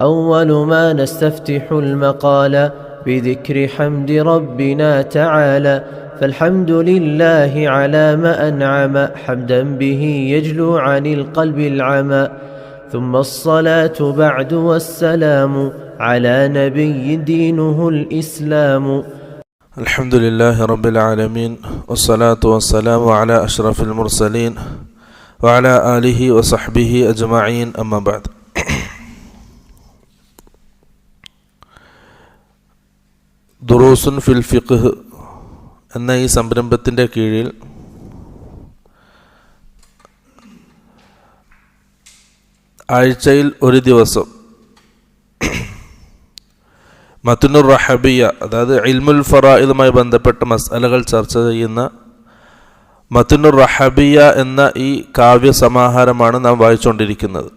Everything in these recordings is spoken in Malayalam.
أول ما نستفتح المقال بذكر حمد ربنا تعالى فالحمد لله على ما أنعم حمدا به يجلو عن القلب العمى ثم الصلاة بعد والسلام على نبي دينه الإسلام. الحمد لله رب العالمين والصلاة والسلام على أشرف المرسلين وعلى آله وصحبه أجمعين أما بعد. ദുറൂസുൻ ഫിൽ ഫിഖ്ഹ് എന്ന ഈ സംരംഭത്തിൻ്റെ കീഴിൽ ആഴ്ചയിൽ ഒരു ദിവസം മത്നുർ റഹബിയ, അതായത് ഇൽമുൽ ഫറായിദുമായി ബന്ധപ്പെട്ട മസ്അലകൾ ചർച്ച ചെയ്യുന്ന മത്നുർ റഹബിയ എന്ന ഈ കാവ്യ സമാഹാരമാണ് നാം വായിച്ചുകൊണ്ടിരിക്കുന്നത്.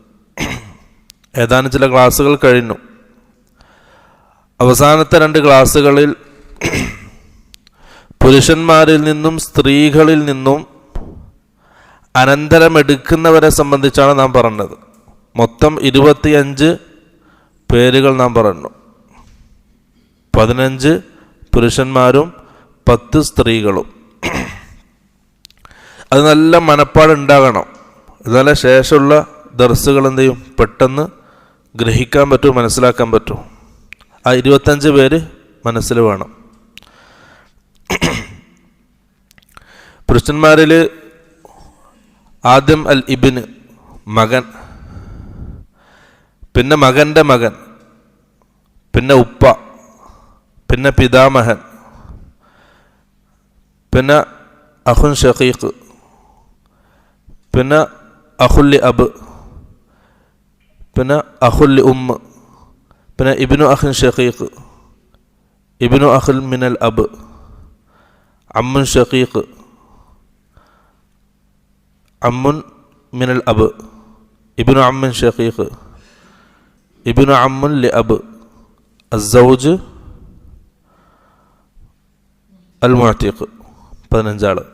ഏതാനും ചില ക്ലാസ്സുകൾ കഴിഞ്ഞു. അവസാനത്തെ 2 ക്ലാസ്സുകളിൽ പുരുഷന്മാരിൽ നിന്നും സ്ത്രീകളിൽ നിന്നും അനന്തരമെടുക്കുന്നവരെ സംബന്ധിച്ചാണ് നാം പറഞ്ഞത്. മൊത്തം 25 പേരുകൾ നാം പറഞ്ഞു. 15 പുരുഷന്മാരും 10 സ്ത്രീകളും. അത് നല്ല മനപ്പാടുണ്ടാകണം. എന്നാലേ ശേഷമുള്ള ദർസുകൾ എന്ത് ചെയ്യും, പെട്ടെന്ന് ഗ്രഹിക്കാൻ പറ്റും, മനസ്സിലാക്കാൻ പറ്റും. ആ 25 പേര് മനസ്സിൽ വേണം. പുരുഷന്മാരിൽ ആദ്യം അൽ ഇബ്ന്, മകൻ, പിന്നെ മകൻ്റെ മകൻ, പിന്നെ ഉപ്പ, പിന്നെ പിതാമഹൻ, പിന്നെ അഖുൻ ഷഖീഖ്, പിന്നെ അഖുല്ലി അബ്, പിന്നെ അഖുല്ലി ഉമ്മ്, പിന്നെ ഇബ്നു അഖിൻ ഷഖീഖ്, ഇബ്നു അഖിൽ മിനൽ അബ്, അമ്മുൻ ഷഖീഖ്, അമ്മുൻ മിനൽ അബ്, ഇബ്നു അമ്മിൻ ഷഖീഖ്, ഇബ്നു അമ്മുൻ ലി അബ്, അസ്സൗജ്, അൽ മുഅ്തിഖ്. 15 ആള്.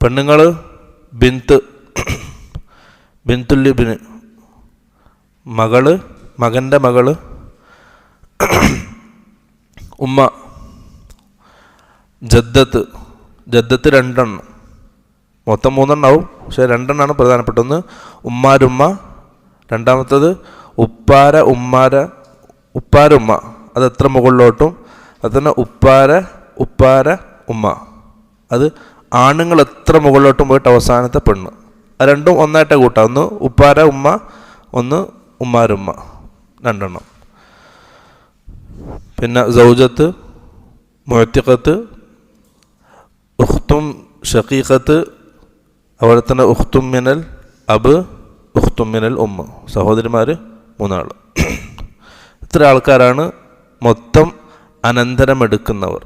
പെണ്ണുങ്ങൾ ബിന്ത്, ബിന്തുൽ ഇബ്ന്, മകള്, മകൻ്റെ മകള്, ഉമ്മ, ജദ്ദത്ത്, ജദ്ദത്ത് 2 എണ്ണം, മൊത്തം 3 എണ്ണാവും, പക്ഷെ 2 എണ്ണമാണ് പ്രധാനപ്പെട്ട. ഒന്ന് ഉമ്മാരുമ്മ, രണ്ടാമത്തത് ഉപ്പാര ഉമ്മാര, ഉപ്പാരുമ്മ, അത് എത്ര മുകളിലോട്ടും. അത് തന്നെ ഉപ്പാര ഉമ്മ, അത് ആണുങ്ങൾ എത്ര മുകളിലോട്ടും പോയിട്ട് അവസാനത്തെ പെണ്ണ്. അത് രണ്ടും ഒന്നായിട്ട് കൂട്ടാം. ഒന്ന് ഉപ്പാര ഉമ്മ, ഒന്ന് ഉമ്മാരുമ്മ, 2 എണ്ണം. പിന്നെ സൗജത്ത്, മുഅ്തിഖത്ത്, ഉഖ്തും ഷഖീഖത്ത്, അതുപോലെ തന്നെ ഉഖ്തും മിനൽ അബ്, ഉഖ്തും മിനൽ ഉമ്മ, സഹോദരിമാർ 3 ആൾ. ഇത്ര ആൾക്കാരാണ് മൊത്തം അനന്തരമെടുക്കുന്നവർ.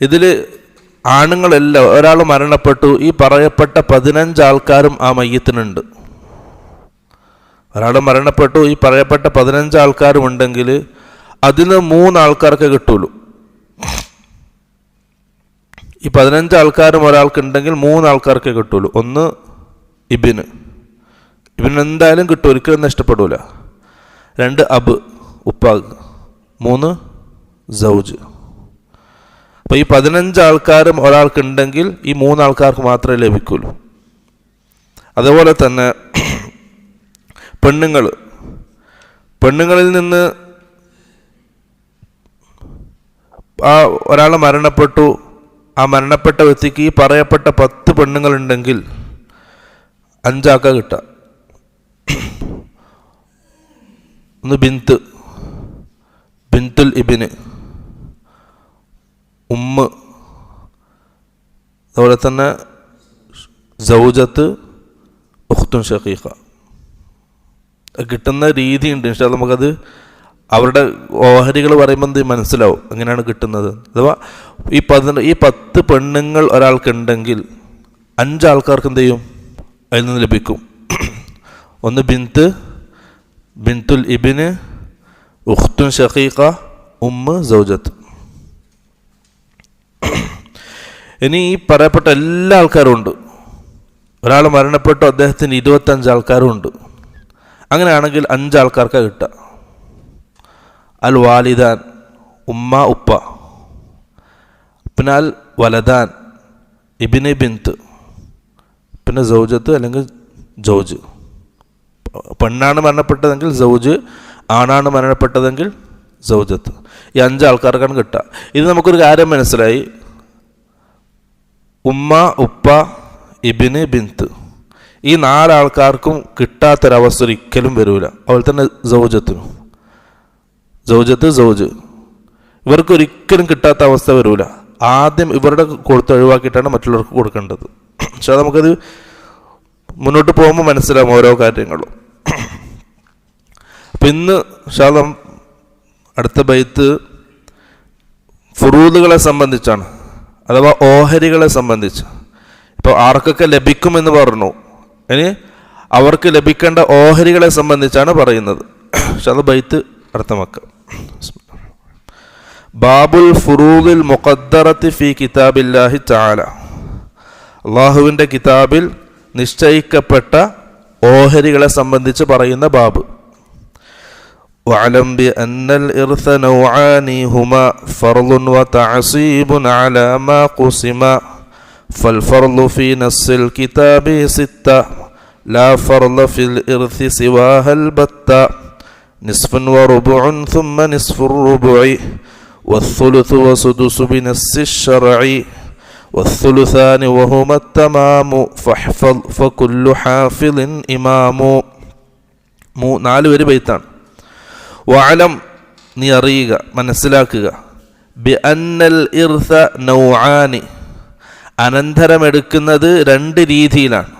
ഇതിൽ ആണുങ്ങളെല്ലാം, ഒരാൾ മരണപ്പെട്ടു, ഈ പറയപ്പെട്ട 15 ആൾക്കാരും ആ മയ്യത്തിനുണ്ട്. ഒരാൾ മരണപ്പെട്ടു, ഈ പറയപ്പെട്ട 15 ആൾക്കാരും ഉണ്ടെങ്കിൽ അതിന് 3 ആൾക്കാർക്ക് കിട്ടുള്ളൂ. ഈ 15 ആൾക്കാരും ഒരാൾക്കുണ്ടെങ്കിൽ 3 ആൾക്കാർക്ക് കിട്ടുള്ളൂ. ഒന്ന് ഇബിന് എന്തായാലും കിട്ടും, ഒരിക്കലും നഷ്ടപ്പെടൂല. 2 അബ്, ഉപ്പാഗ്. 3 സൗജ്. അപ്പോൾ ഈ 15 ആൾക്കാരും ഒരാൾക്കുണ്ടെങ്കിൽ ഈ 3 ആൾക്കാർക്ക് മാത്രമേ ലഭിക്കുള്ളൂ. അതുപോലെ തന്നെ പെണ്ണുങ്ങളിൽ നിന്ന് ആ ഒരാൾ മരണപ്പെട്ടു, ആ മരണപ്പെട്ട വ്യക്തിക്ക് ഈ പറയപ്പെട്ട 10 പെണ്ണുങ്ങളുണ്ടെങ്കിൽ 5 ആൾക്കാർ കിട്ടുക. ഒന്ന് ബിന്തുൽ ഇബ്ന്, ഉമ്മ്, അതുപോലെ തന്നെ സൗജത്ത്, ഉഖ്തുൻ ഷഖീഖ. കിട്ടുന്ന രീതിയുണ്ട്. ഇൻഷാ അല്ലാഹ് നമുക്കത് അവരുടെ ഓഹരികൾ പറയുമ്പോൾ എന്ത് മനസ്സിലാവും, എങ്ങനെയാണ് കിട്ടുന്നത്. അഥവാ ഈ 10 പെണ്ണുങ്ങൾ ഒരാൾക്കുണ്ടെങ്കിൽ 5 ആൾക്കാർക്ക് എന്ത് ചെയ്യും, അതിൽ നിന്ന് ലഭിക്കും. ഒന്ന് ബിന്തുൽ ഇബ്ന്, ഉഖ്തുൻ ഷഖീഖ, ഉമ്മ്, സൗജത്ത്. ഇനി ഈ പറയപ്പെട്ട എല്ലാ ആൾക്കാരും ഉണ്ട്. ഒരാൾ മരണപ്പെട്ടു, അദ്ദേഹത്തിന് 25 ആൾക്കാരും ഉണ്ട്. അങ്ങനെയാണെങ്കിൽ 5 ആൾക്കാർക്കാണ് കിട്ടുക. അൽ വാലിദാൻ, ഉമ്മ ഉപ്പ. പിന്നെ അൽ വലദാൻ, ഇബ്ന് ബിന്ത്. പിന്നെ സൗജത്ത് അല്ലെങ്കിൽ ജൗജ്. പെണ്ണാണ് മരണപ്പെട്ടതെങ്കിൽ സൗജ്, ആണാണ് മരണപ്പെട്ടതെങ്കിൽ സൗജത്ത്. ഈ 5 ആൾക്കാർക്കാണ് കിട്ടുക. ഇത് നമുക്കൊരു കാര്യം മനസ്സിലായി. ഉമ്മ ഉപ്പ ഇബ്ന് ബിന്ത് ഈ 4 ആൾക്കാർക്കും കിട്ടാത്തൊരവസ്ഥ ഒരിക്കലും വരില്ല. അതുപോലെ തന്നെ സൗജത്തിനും, സൗജത്ത് സൗജ് ഇവർക്കൊരിക്കലും കിട്ടാത്ത അവസ്ഥ വരില്ല. ആദ്യം ഇവരുടെ കൊടുത്ത് ഒഴിവാക്കിയിട്ടാണ് മറ്റുള്ളവർക്ക് കൊടുക്കേണ്ടത്. പക്ഷെ നമുക്കത് മുന്നോട്ട് പോകുമ്പോൾ മനസ്സിലാവും ഓരോ കാര്യങ്ങളും. അപ്പം ഇന്ന് ശാലം അടുത്ത ബൈത്ത് ഫുറൂദുകളെ സംബന്ധിച്ചാണ്, അഥവാ ഓഹരികളെ സംബന്ധിച്ച്. ഇപ്പോൾ ആർക്കൊക്കെ ലഭിക്കുമെന്ന് പറഞ്ഞു, ഇനി അവർക്ക് ലഭിക്കേണ്ട ഓഹരികളെ സംബന്ധിച്ചാണ് പറയുന്നത്. ശാല ബൈത്ത് അർത്ഥമാക്കാം. ബാബുൽ ഫുറൂദിൽ മുഖദ്ദറത്തി ഫി കിതാബില്ലാഹി തആല. അള്ളാഹുവിൻ്റെ കിതാബിൽ നിശ്ചയിക്കപ്പെട്ട ഓഹരികളെ സംബന്ധിച്ച് പറയുന്ന ബാബ്. വഅലം ബിഅന്നൽ ഇർസ നൗആനി ഹുമാ ഫർളുൻ വതഅസീബുൻ അലാ മാ ഖുസിമ ഫൽഫർളു ഫീ നസ്സിൽ കിതാബി സിത്ത ലാ ഫർള ഫിൽ ഇർസി സിവാഹൽ ബത്ത നിസ്ഫുൻ വറുബുഉൻ ثم نصف الربع والثلث وسدس بنص الشرع والثلثان وهما التمام فاحفظ فكل حافظ إمام. 4 വരി ബൈത്താണ്. വഅലം, നീ അറിയുക, മനസ്സിലാക്കുക, ബിഅന്നൽ ഇർസ നൗആനി, അനന്തരമെടുക്കുന്നത് 2 രീതിയിലാണ്.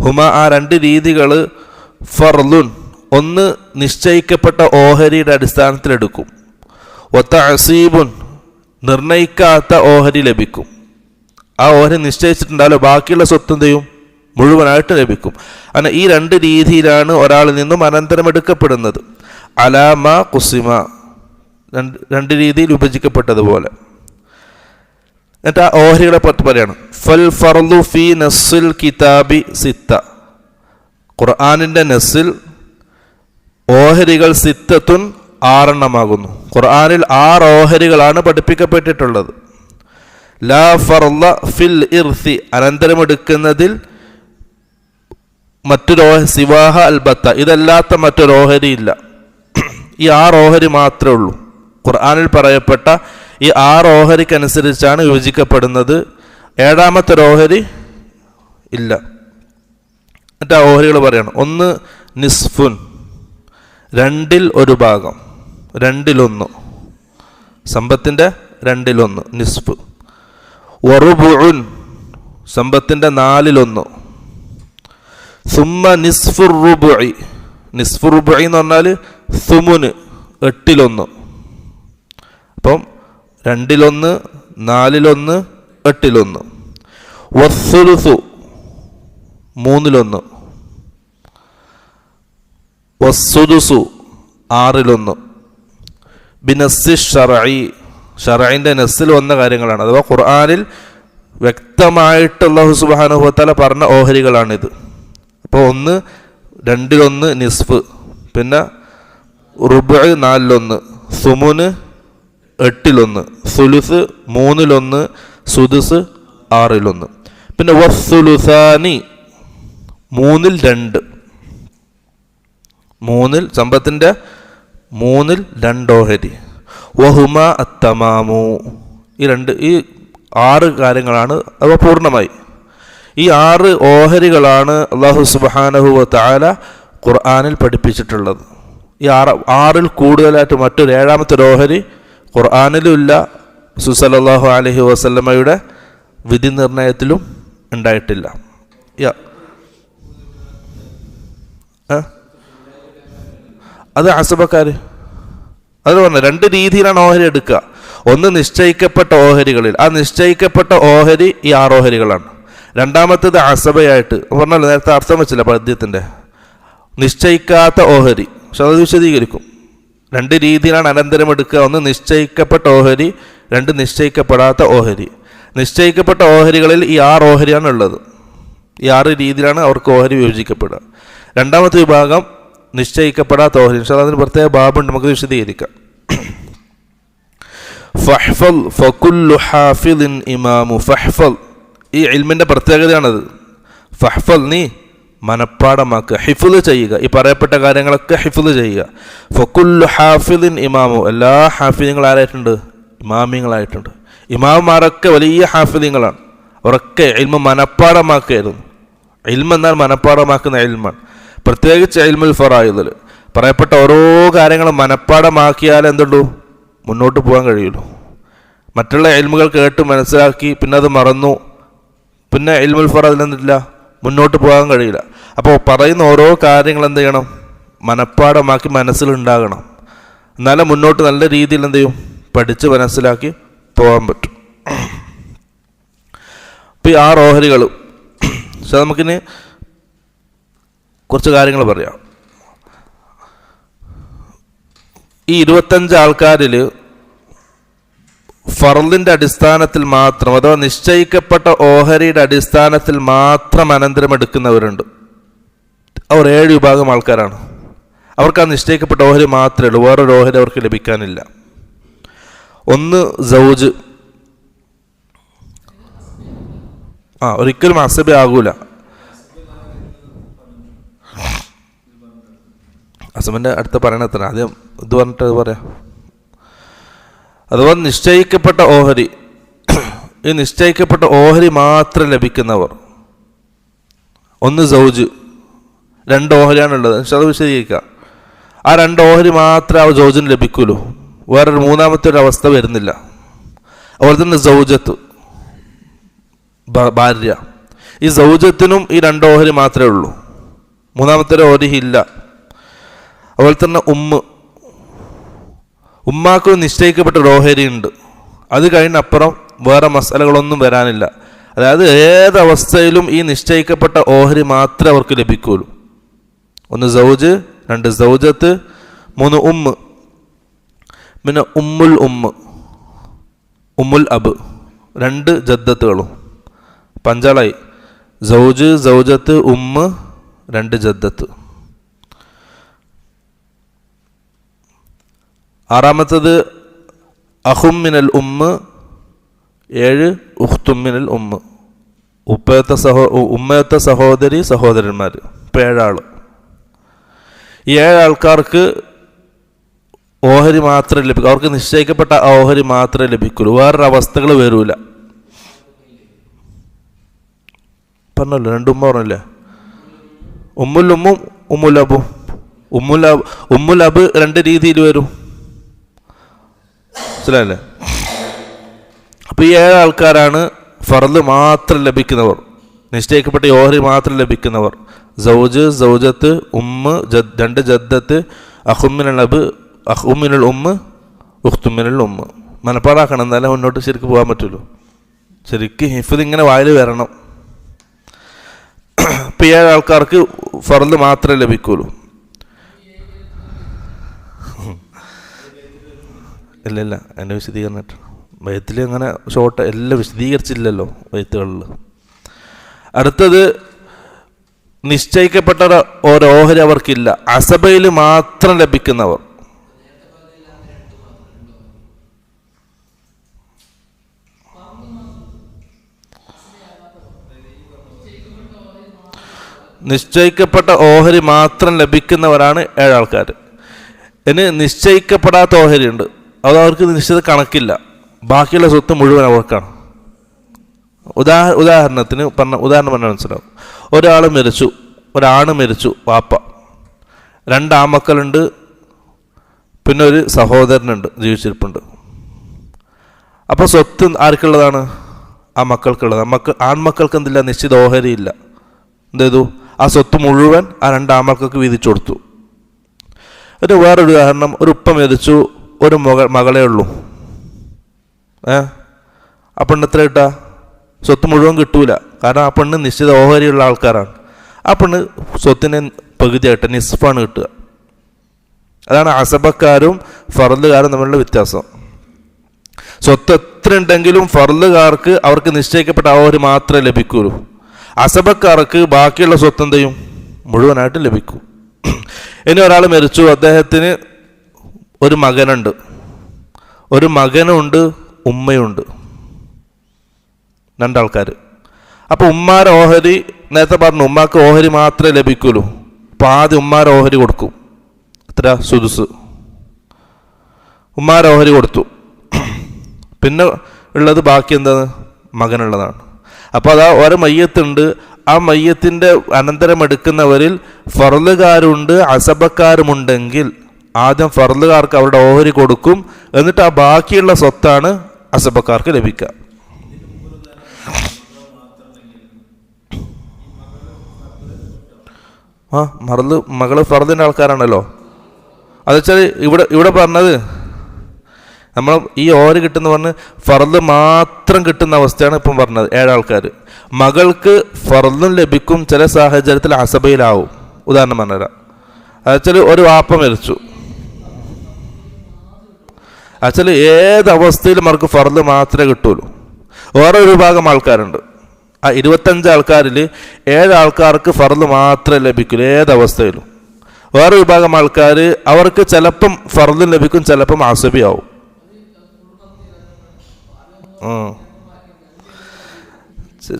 ഹുമ, ആ 2 രീതികൾ ഫർളുൻ, ഒന്ന് നിശ്ചയിക്കപ്പെട്ട ഓഹരിയുടെ അടിസ്ഥാനത്തിലെടുക്കും. വതഅസീബുൻ, നിർണയിക്കാത്ത ഓഹരി ലഭിക്കും. ആ ഓഹരി നിശ്ചയിച്ചിട്ടുണ്ടാലോ ബാക്കിയുള്ള സ്വത്ത് എന്ത് ചെയ്യും? മുഴുവനായിട്ട് ലഭിക്കും. അങ്ങനെ ഈ 2 രീതിയിലാണ് ഒരാളിൽ നിന്നും അനന്തരമെടുക്കപ്പെടുന്നത്. അലാമ കുസിമ, 2 രീതിയിൽ വിഭജിക്കപ്പെട്ടതുപോലെ. എന്നിട്ട് ആ ഓഹരികളെ പറ്റി പറയാണ്. ഫൽ ഫർളു ഫി നസ്സിൽ കിതാബി സിത്ത, ഖുർആനിൻ്റെ നസ്സിൽ ഓഹരികൾ സിത്തത്തുൻ 6 എണ്ണമാകുന്നു. ഖുർആനിൽ 6 ഓഹരികളാണ് പഠിപ്പിക്കപ്പെട്ടിട്ടുള്ളത്. ലാ ഫർള ഫിൽ ഇർസി, അനന്തരമെടുക്കുന്നതിൽ മറ്റൊരു സിവാഹ അൽബത്ത, ഇതല്ലാത്ത മറ്റൊരു ഓഹരി ഇല്ല. ഈ 6 ഓഹരി മാത്രമേ ഉള്ളൂ. ഖുർആനിൽ പറയപ്പെട്ട ഈ 6 ഓഹരിക്കനുസരിച്ചാണ് വിഭജിക്കപ്പെടുന്നത്. 7ാമത്തെ ഓഹരി ഇല്ല. എന്നിട്ട് ആ ഓഹരികൾ പറയണം. 1 നിസ്ഫുൻ, 2ൽ 1 ഭാഗം, 2ൽ 1, സമ്പത്തിൻ്റെ 2ൽ 1 നിസ്ഫ്. വറുബുഉൻ, സമ്പത്തിൻ്റെ 4ൽ 1. സുമ്മ നിസ്ഫുർ റുബുഇ, നിസ്ഫുർ റുബുഇ എന്ന് പറഞ്ഞാൽ സുമുന്, 8ൽ 1. അപ്പം 2ൽ 1, 4ൽ 1, 8ൽ 1. വസ്സുലുസു, 3ൽ 1. വസ്സുദുസു, 6ൽ 1. ബിനസ്സി ഷർഈ, ഷർഈൻ്റെ നസ്സിൽ വന്ന കാര്യങ്ങളാണ്. അഥവാ ഖുർആനിൽ വ്യക്തമായിട്ട് അല്ലാഹു സുബ്ഹാനഹു വ തആല പറഞ്ഞ ഓഹരികളാണിത്. അപ്പോൾ 1, 2ൽ 1 നിസ്ഫ്, പിന്നെ റുബുഅ് 4ൽ 1, സുമുന് 8ൽ 1, സുലുസ് 3ൽ 1, സുദുസ് 6ൽ 1. പിന്നെ വസ്സുലുസാനി, 3ൽ 2, 3ൽ സമ്പത്തിൻ്റെ 3ൽ 2 ഓഹരി. വഹുമ അത്തമാമു, ഈ 6 കാര്യങ്ങളാണ് അവ പൂർണ്ണമായി. ഈ 6 ഓഹരികളാണ് അല്ലാഹു സുബ്ഹാനഹു വ തആല ഖുർആനിൽ പഠിപ്പിച്ചിട്ടുള്ളത്. ഈ 6ൽ കൂടുതലായിട്ട് മറ്റൊരു 7ാമത്തെ ഓഹരി ഖുർആനിലും ഇല്ല, സല്ലല്ലാഹു അലൈഹി വസല്ലമയുടെ വിധി നിർണയത്തിലും ഉണ്ടായിട്ടില്ല. അത് അസബക്കാർ അത് പറഞ്ഞു. 2 രീതിയിലാണ് ഓഹരി എടുക്കുക. 1 നിശ്ചയിക്കപ്പെട്ട ഓഹരികളിൽ, ആ നിശ്ചയിക്കപ്പെട്ട ഓഹരി ഈ 6 ഓഹരികളാണ്. 2ാമത്തേത് അസബയായിട്ട് പറഞ്ഞല്ലോ, നേരത്തെ അർത്ഥം വെച്ചില്ല പദ്യത്തിൻ്റെ. നിശ്ചയിക്കാത്ത ഓഹരി, പക്ഷെ അത് വിശദീകരിക്കും. 2 രീതിയിലാണ് അനന്തരം എടുക്കുക. 1 നിശ്ചയിക്കപ്പെട്ട ഓഹരി, 2 നിശ്ചയിക്കപ്പെടാത്ത ഓഹരി. നിശ്ചയിക്കപ്പെട്ട ഓഹരികളിൽ ഈ 6 ഓഹരിയാണ് ഉള്ളത്. ഈ 6 രീതിയിലാണ് അവർക്ക് ഓഹരി വിഭജിക്കപ്പെടുക. 2ാമത്തെ വിഭാഗം നിശ്ചയിക്കപ്പെടാത്ത ഓഹരി. ഇൻഷാ അല്ലാഹ് അതിന് പ്രത്യേക ബാബുണ്ട്, നമുക്ക് വിശദീകരിക്കാം. ഫഹ്ഫൽ ഫകുല്ലു ഹാഫിളിൻ ഇമാമു ഫഹ്ഫൽ, ഈ ഇൽമിൻ്റെ പ്രത്യേകതയാണത്. ഫഹ്ഫൽ, നീ മനപ്പാടമാക്കുക, ഹിഫ്ള് ചെയ്യുക, ഈ പറയപ്പെട്ട കാര്യങ്ങളൊക്കെ ഹിഫ്ള് ചെയ്യുക. ഫകുല്ലു ഹാഫിളിൻ ഇമാമു, എല്ലാ ഹാഫിദുകൾ ആരായിട്ടുണ്ട്? ഇമാമിങ്ങളായിട്ടുണ്ട്. ഇമാമാരൊക്കെ വലിയ ഹാഫിദുകളാണ്. അവരൊക്കെ ഇൽമ് മനപ്പാടമാക്കുകയായിരുന്നു. ഇൽമ് എന്നാൽ മനപ്പാടമാക്കുന്ന ഇൽമാണ്. പ്രത്യേകിച്ച് ഇൽമുൽ ഫറായിദിൽ പറയപ്പെട്ട ഓരോ കാര്യങ്ങളും മനപ്പാടമാക്കിയാൽ എന്തുള്ളൂ? മുന്നോട്ട് പോകാൻ കഴിയുള്ളൂ. മറ്റുള്ള ഇൽമുകൾ കേട്ട് മനസ്സിലാക്കി പിന്നെ അത് മറന്നു, പിന്നെ ഇൽമുൽ ഫറായിദിൽ എന്തില്ല, മുന്നോട്ട് പോകാൻ കഴിയില്ല. അപ്പോൾ പറയുന്ന ഓരോ കാര്യങ്ങൾ എന്ത് ചെയ്യണം? മനപ്പാടമാക്കി മനസ്സിലുണ്ടാകണം. എന്നാലും മുന്നോട്ട് നല്ല രീതിയിൽ എന്ത് ചെയ്യും? പഠിച്ച് മനസ്സിലാക്കി പോകാൻ പറ്റും. ഇപ്പോൾ ഈ 6 ഓഹരികൾ, പക്ഷെ നമുക്കിനി കുറച്ച് കാര്യങ്ങൾ പറയാം. ഈ 25 ആൾക്കാരിൽ ഫർളിൻ്റെ അടിസ്ഥാനത്തിൽ മാത്രം, അഥവാ നിശ്ചയിക്കപ്പെട്ട ഓഹരിയുടെ അടിസ്ഥാനത്തിൽ മാത്രം അനന്തരം എടുക്കുന്നവരുണ്ട്. അവർ 7 വിഭാഗം ആൾക്കാരാണ്. അവർക്ക് ആ നിശ്ചയിക്കപ്പെട്ട ഓഹരി മാത്രമേ ഉള്ളൂ, വേറൊരു ഓഹരി അവർക്ക് ലഭിക്കാനില്ല. ഒന്ന് സൗജ്, ഒരിക്കലും അസബി ആകൂല. അസബിൻ്റെ അടുത്ത് പറയണത്ര, ആദ്യം ഇത് പറഞ്ഞിട്ട് പറയാം. അഥവാ നിശ്ചയിക്കപ്പെട്ട ഓഹരി, ഈ നിശ്ചയിക്കപ്പെട്ട ഓഹരി മാത്രം ലഭിക്കുന്നവർ. ഒന്ന് സൗജ്, 2 ഓഹരിയാണുള്ളത്, അത് വിശദീകരിക്കാം. ആ 2 ഓഹരി മാത്രമേ ആ സൗജിന് ലഭിക്കുള്ളൂ, വേറൊരു മൂന്നാമത്തെ ഒരു അവസ്ഥ വരുന്നില്ല. അതുപോലെ തന്നെ സൗജത്ത്, ഭാര്യ, ഈ സൗജത്തിനും ഈ 2 ഓഹരി മാത്രമേ ഉള്ളൂ, മൂന്നാമത്തെ ഒരു ഓഹരി ഇല്ല. അതുപോലെ തന്നെ ഉമ്മാക്ക് നിശ്ചയിക്കപ്പെട്ട ഒരു ഓഹരി ഉണ്ട്, അത് കഴിഞ്ഞപ്പുറം വേറെ മസാലകളൊന്നും വരാനില്ല. അതായത് ഏതവസ്ഥയിലും ഈ നിശ്ചയിക്കപ്പെട്ട ഓഹരി മാത്രമേ അവർക്ക് ലഭിക്കുള്ളൂ. ഒന്ന് സൗജ്, 2 സൗജത്ത്, 3 പിന്നെ ഉമ്മുൽ അബ്, 2 ജദ്ദത്തുകളും. 5 സൗജ്, സൗജത്ത്, 2 ജദ്ദത്ത്. 6 അഹും മിനൽ 7 ഉഖ്തും മിനൽ ഉമ്മയത്തെ സഹോദരന്മാർ. ഇപ്പോൾ 7 ആൾ. ഈ 7 ആൾക്കാർക്ക് ഓഹരി മാത്രമേ ലഭിക്കൂ, അവർക്ക് നിശ്ചയിക്കപ്പെട്ട ഓഹരി മാത്രമേ ലഭിക്കുള്ളൂ, വേറൊരു അവസ്ഥകൾ വരൂല. പറഞ്ഞല്ലോ, 2 പറഞ്ഞല്ലേ, ഉമ്മുൽ അബ് 2 രീതിയിൽ വരും, മനസ്സിലായല്ലേ? അപ്പോൾ ഈ 7 ആൾക്കാരാണ് ഫർള് മാത്രം ലഭിക്കുന്നവർ, നിശ്ചയിക്കപ്പെട്ട ഓഹരി മാത്രം ലഭിക്കുന്നവർ. സൗജ്, സൗജത്ത്, 2 ജദ്ദത്ത്, അഹുമിനൽ അബ്, അഹുമിനൽ ഉഖ്തുമിനൽ മനപ്പാടാക്കണം, എന്നാലും മുന്നോട്ട് ശരിക്കും പോകാൻ പറ്റുള്ളൂ. ശരിക്കും ഹിഫ്ദ് ഇങ്ങനെ വായിൽ വരണം. ഇപ്പം 7 ആൾക്കാർക്ക് ഫർള് മാത്രമേ ലഭിക്കുള്ളൂ. ഇല്ല, എൻ്റെ വിശദീകരണം ബൈത്തിൽ അങ്ങനെ ഷോർട്ട് എല്ലാം വിശദീകരിച്ചില്ലല്ലോ ബൈത്തുകളിൽ. അടുത്തത് നിശ്ചയിക്കപ്പെട്ട ഒരു ഓഹരി അവർക്കില്ല, അസബയിൽ മാത്രം ലഭിക്കുന്നവർ. നിശ്ചയിക്കപ്പെട്ട ഓഹരി മാത്രം ലഭിക്കുന്നവരാണ് 7 ആൾക്കാർ. ഇനി നിശ്ചയിക്കപ്പെടാത്ത ഓഹരി ഉണ്ട്, അത് അവർക്ക് നിശ്ചിത കണക്കില്ല, ബാക്കിയുള്ള സ്വത്ത് മുഴുവൻ അവർക്കാണ്. ഉദാഹരണം പറഞ്ഞാൽ മനസ്സിലാവും. ഒരാൾ മരിച്ചു, ഒരാണ് മരിച്ചു, വാപ്പ, 2 ആമക്കളുണ്ട്, പിന്നെ ഒരു സഹോദരനുണ്ട് ജീവിച്ചിരിപ്പുണ്ട്. അപ്പോൾ സ്വത്ത് ആർക്കുള്ളതാണ്? ആ മക്കൾക്കുള്ളത്. ആൺമക്കൾക്ക് എന്തില്ല? നിശ്ചിത ഓഹരി ഇല്ല. എന്ത് ചെയ്തു? ആ സ്വത്ത് മുഴുവൻ ആ 2 ആമക്കൾക്ക് വീതിച്ചു കൊടുത്തു. വേറൊരു ഉദാഹരണം, ഒരു ഉപ്പ മരിച്ചു, ഒരു മകളേ ഉള്ളൂ. ആ പെണ്ണ് എത്ര കിട്ടുക? സ്വത്ത് മുഴുവൻ കിട്ടൂല, കാരണം ആ പെണ്ണ് നിശ്ചിത ഓഹരിയുള്ള ആൾക്കാരാണ്. ആ പെണ്ണ് സ്വത്തിന് പകുതിയായിട്ട് നിസ്ഫാണ് കിട്ടുക. അതാണ് അസബക്കാരും ഫർളുകാരും തമ്മിലുള്ള വ്യത്യാസം. സ്വത്ത് എത്ര ഉണ്ടെങ്കിലും ഫർളുകാർക്ക് അവർക്ക് നിശ്ചയിക്കപ്പെട്ട ഓഹരി മാത്രമേ ലഭിക്കുള്ളൂ. അസബക്കാർക്ക് ബാക്കിയുള്ള സ്വത്ത് എന്ത് ചെയ്യും? മുഴുവനായിട്ട് ലഭിക്കും. ഇനി ഒരാൾ മരിച്ചു, അദ്ദേഹത്തിന് ഒരു മകനുണ്ട്, ഒരു മകനുണ്ട്, ഉമ്മയുണ്ട്, രണ്ടാൾക്കാർ. അപ്പോൾ ഉമ്മാരെ ഓഹരി നേരത്തെ പറഞ്ഞു, ഉമ്മാക്ക് ഓഹരി മാത്രമേ ലഭിക്കുള്ളൂ. അപ്പോൾ ആദ്യം ഉമ്മാരെ ഓഹരി കൊടുക്കും. എത്ര? സുദുസ്. ഉമ്മാരെ ഓഹരി കൊടുത്തു. പിന്നെ ഉള്ളത് ബാക്കി എന്താണ്? മകനുള്ളതാണ്. അപ്പോൾ അതാ ഒരു മയ്യത്തുണ്ട്, ആ മയ്യത്തിൻ്റെ അനന്തരം എടുക്കുന്നവരിൽ ഫർളുകാരുണ്ട്, അസബക്കാരുമുണ്ടെങ്കിൽ ആദ്യം ഫർളുകാർക്ക് അവരുടെ ഓഹരി കൊടുക്കും, എന്നിട്ട് ആ ബാക്കിയുള്ള സ്വത്താണ് അസബക്കാർക്ക് ലഭിക്കുക. മകള് ഫർദിൻ്റെ ആൾക്കാരാണല്ലോ. അത് വെച്ചാൽ ഇവിടെ പറഞ്ഞത് നമ്മൾ ഈ ഓഹരി കിട്ടുന്ന പറഞ്ഞ് ഫർദ് മാത്രം കിട്ടുന്ന അവസ്ഥയാണ് ഇപ്പം പറഞ്ഞത്. 7 ആൾക്കാർ. മകൾക്ക് ഫർദും ലഭിക്കും, ചില സാഹചര്യത്തിൽ അസബയിലാവും. ഉദാഹരണം പറഞ്ഞുതരാം. അത് വെച്ചാൽ ഒരു വാപ്പ മരിച്ചു, അച്ഛൽ ഏതവസ്ഥയിലും അവർക്ക് ഫർദ് മാത്രമേ കിട്ടുള്ളൂ. വേറെ ഒരു വിഭാഗം ആൾക്കാരുണ്ട്, ആ 25 ആൾക്കാരിൽ 7 ആൾക്കാർക്ക് ഫർദ് മാത്രമേ ലഭിക്കുള്ളൂ ഏതവസ്ഥയിലും. വേറെ വിഭാഗം ആൾക്കാർ അവർക്ക് ചിലപ്പം ഫർദും ലഭിക്കും, ചിലപ്പം അസബിയാവും.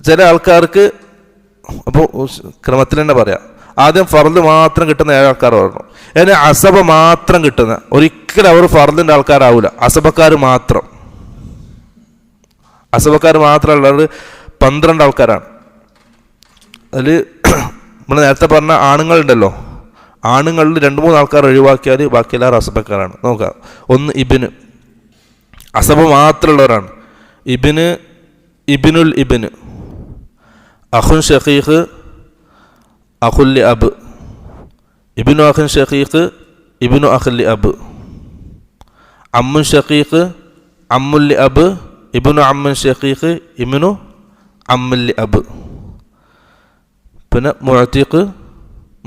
ചില ആൾക്കാർക്ക് അപ്പോൾ ക്രമത്തിൽ തന്നെ പറയാം. ആദ്യം ഫർദ് മാത്രം കിട്ടുന്ന 7 ആൾക്കാർ പറഞ്ഞു. ഇനി അസബ മാത്രം കിട്ടുന്ന, ഒരിക്കലും അവർ ഫർദിൻ്റെ ആൾക്കാരാവില്ല, അസബക്കാർ മാത്രം. അസബക്കാർ മാത്രമുള്ളത് 12 ആൾക്കാരാണ്. അതിൽ നമ്മൾ നേരത്തെ പറഞ്ഞ ആണുങ്ങളുണ്ടല്ലോ, ആണുങ്ങളിൽ 2-3 ആൾക്കാർ ഒഴിവാക്കിയാൽ ബാക്കി എല്ലാവരും അസബക്കാരാണ്. നോക്കാം. ഒന്ന് ഇബിന്, അസബ മാത്രമുള്ളവരാണ്. ഇബിനുൽ ഇബിന്, അഖുൻ ഷഖീഖ്, അഖുല്ലി അബ്, ഇബിനു അഖുൻ ഷഖീഖ്, ഇബിനു അഖുല്ലി അബ്, അമ്മുൻ ഷഖീഖ്, അമ്മുല്ലി അബ്, ഇബിനു അമ്മുൻ ഷഖീഖ്, ഇബിനു അമ്മുല്ലി അബ്. പിന്നെ മുഅ്തിഖ്,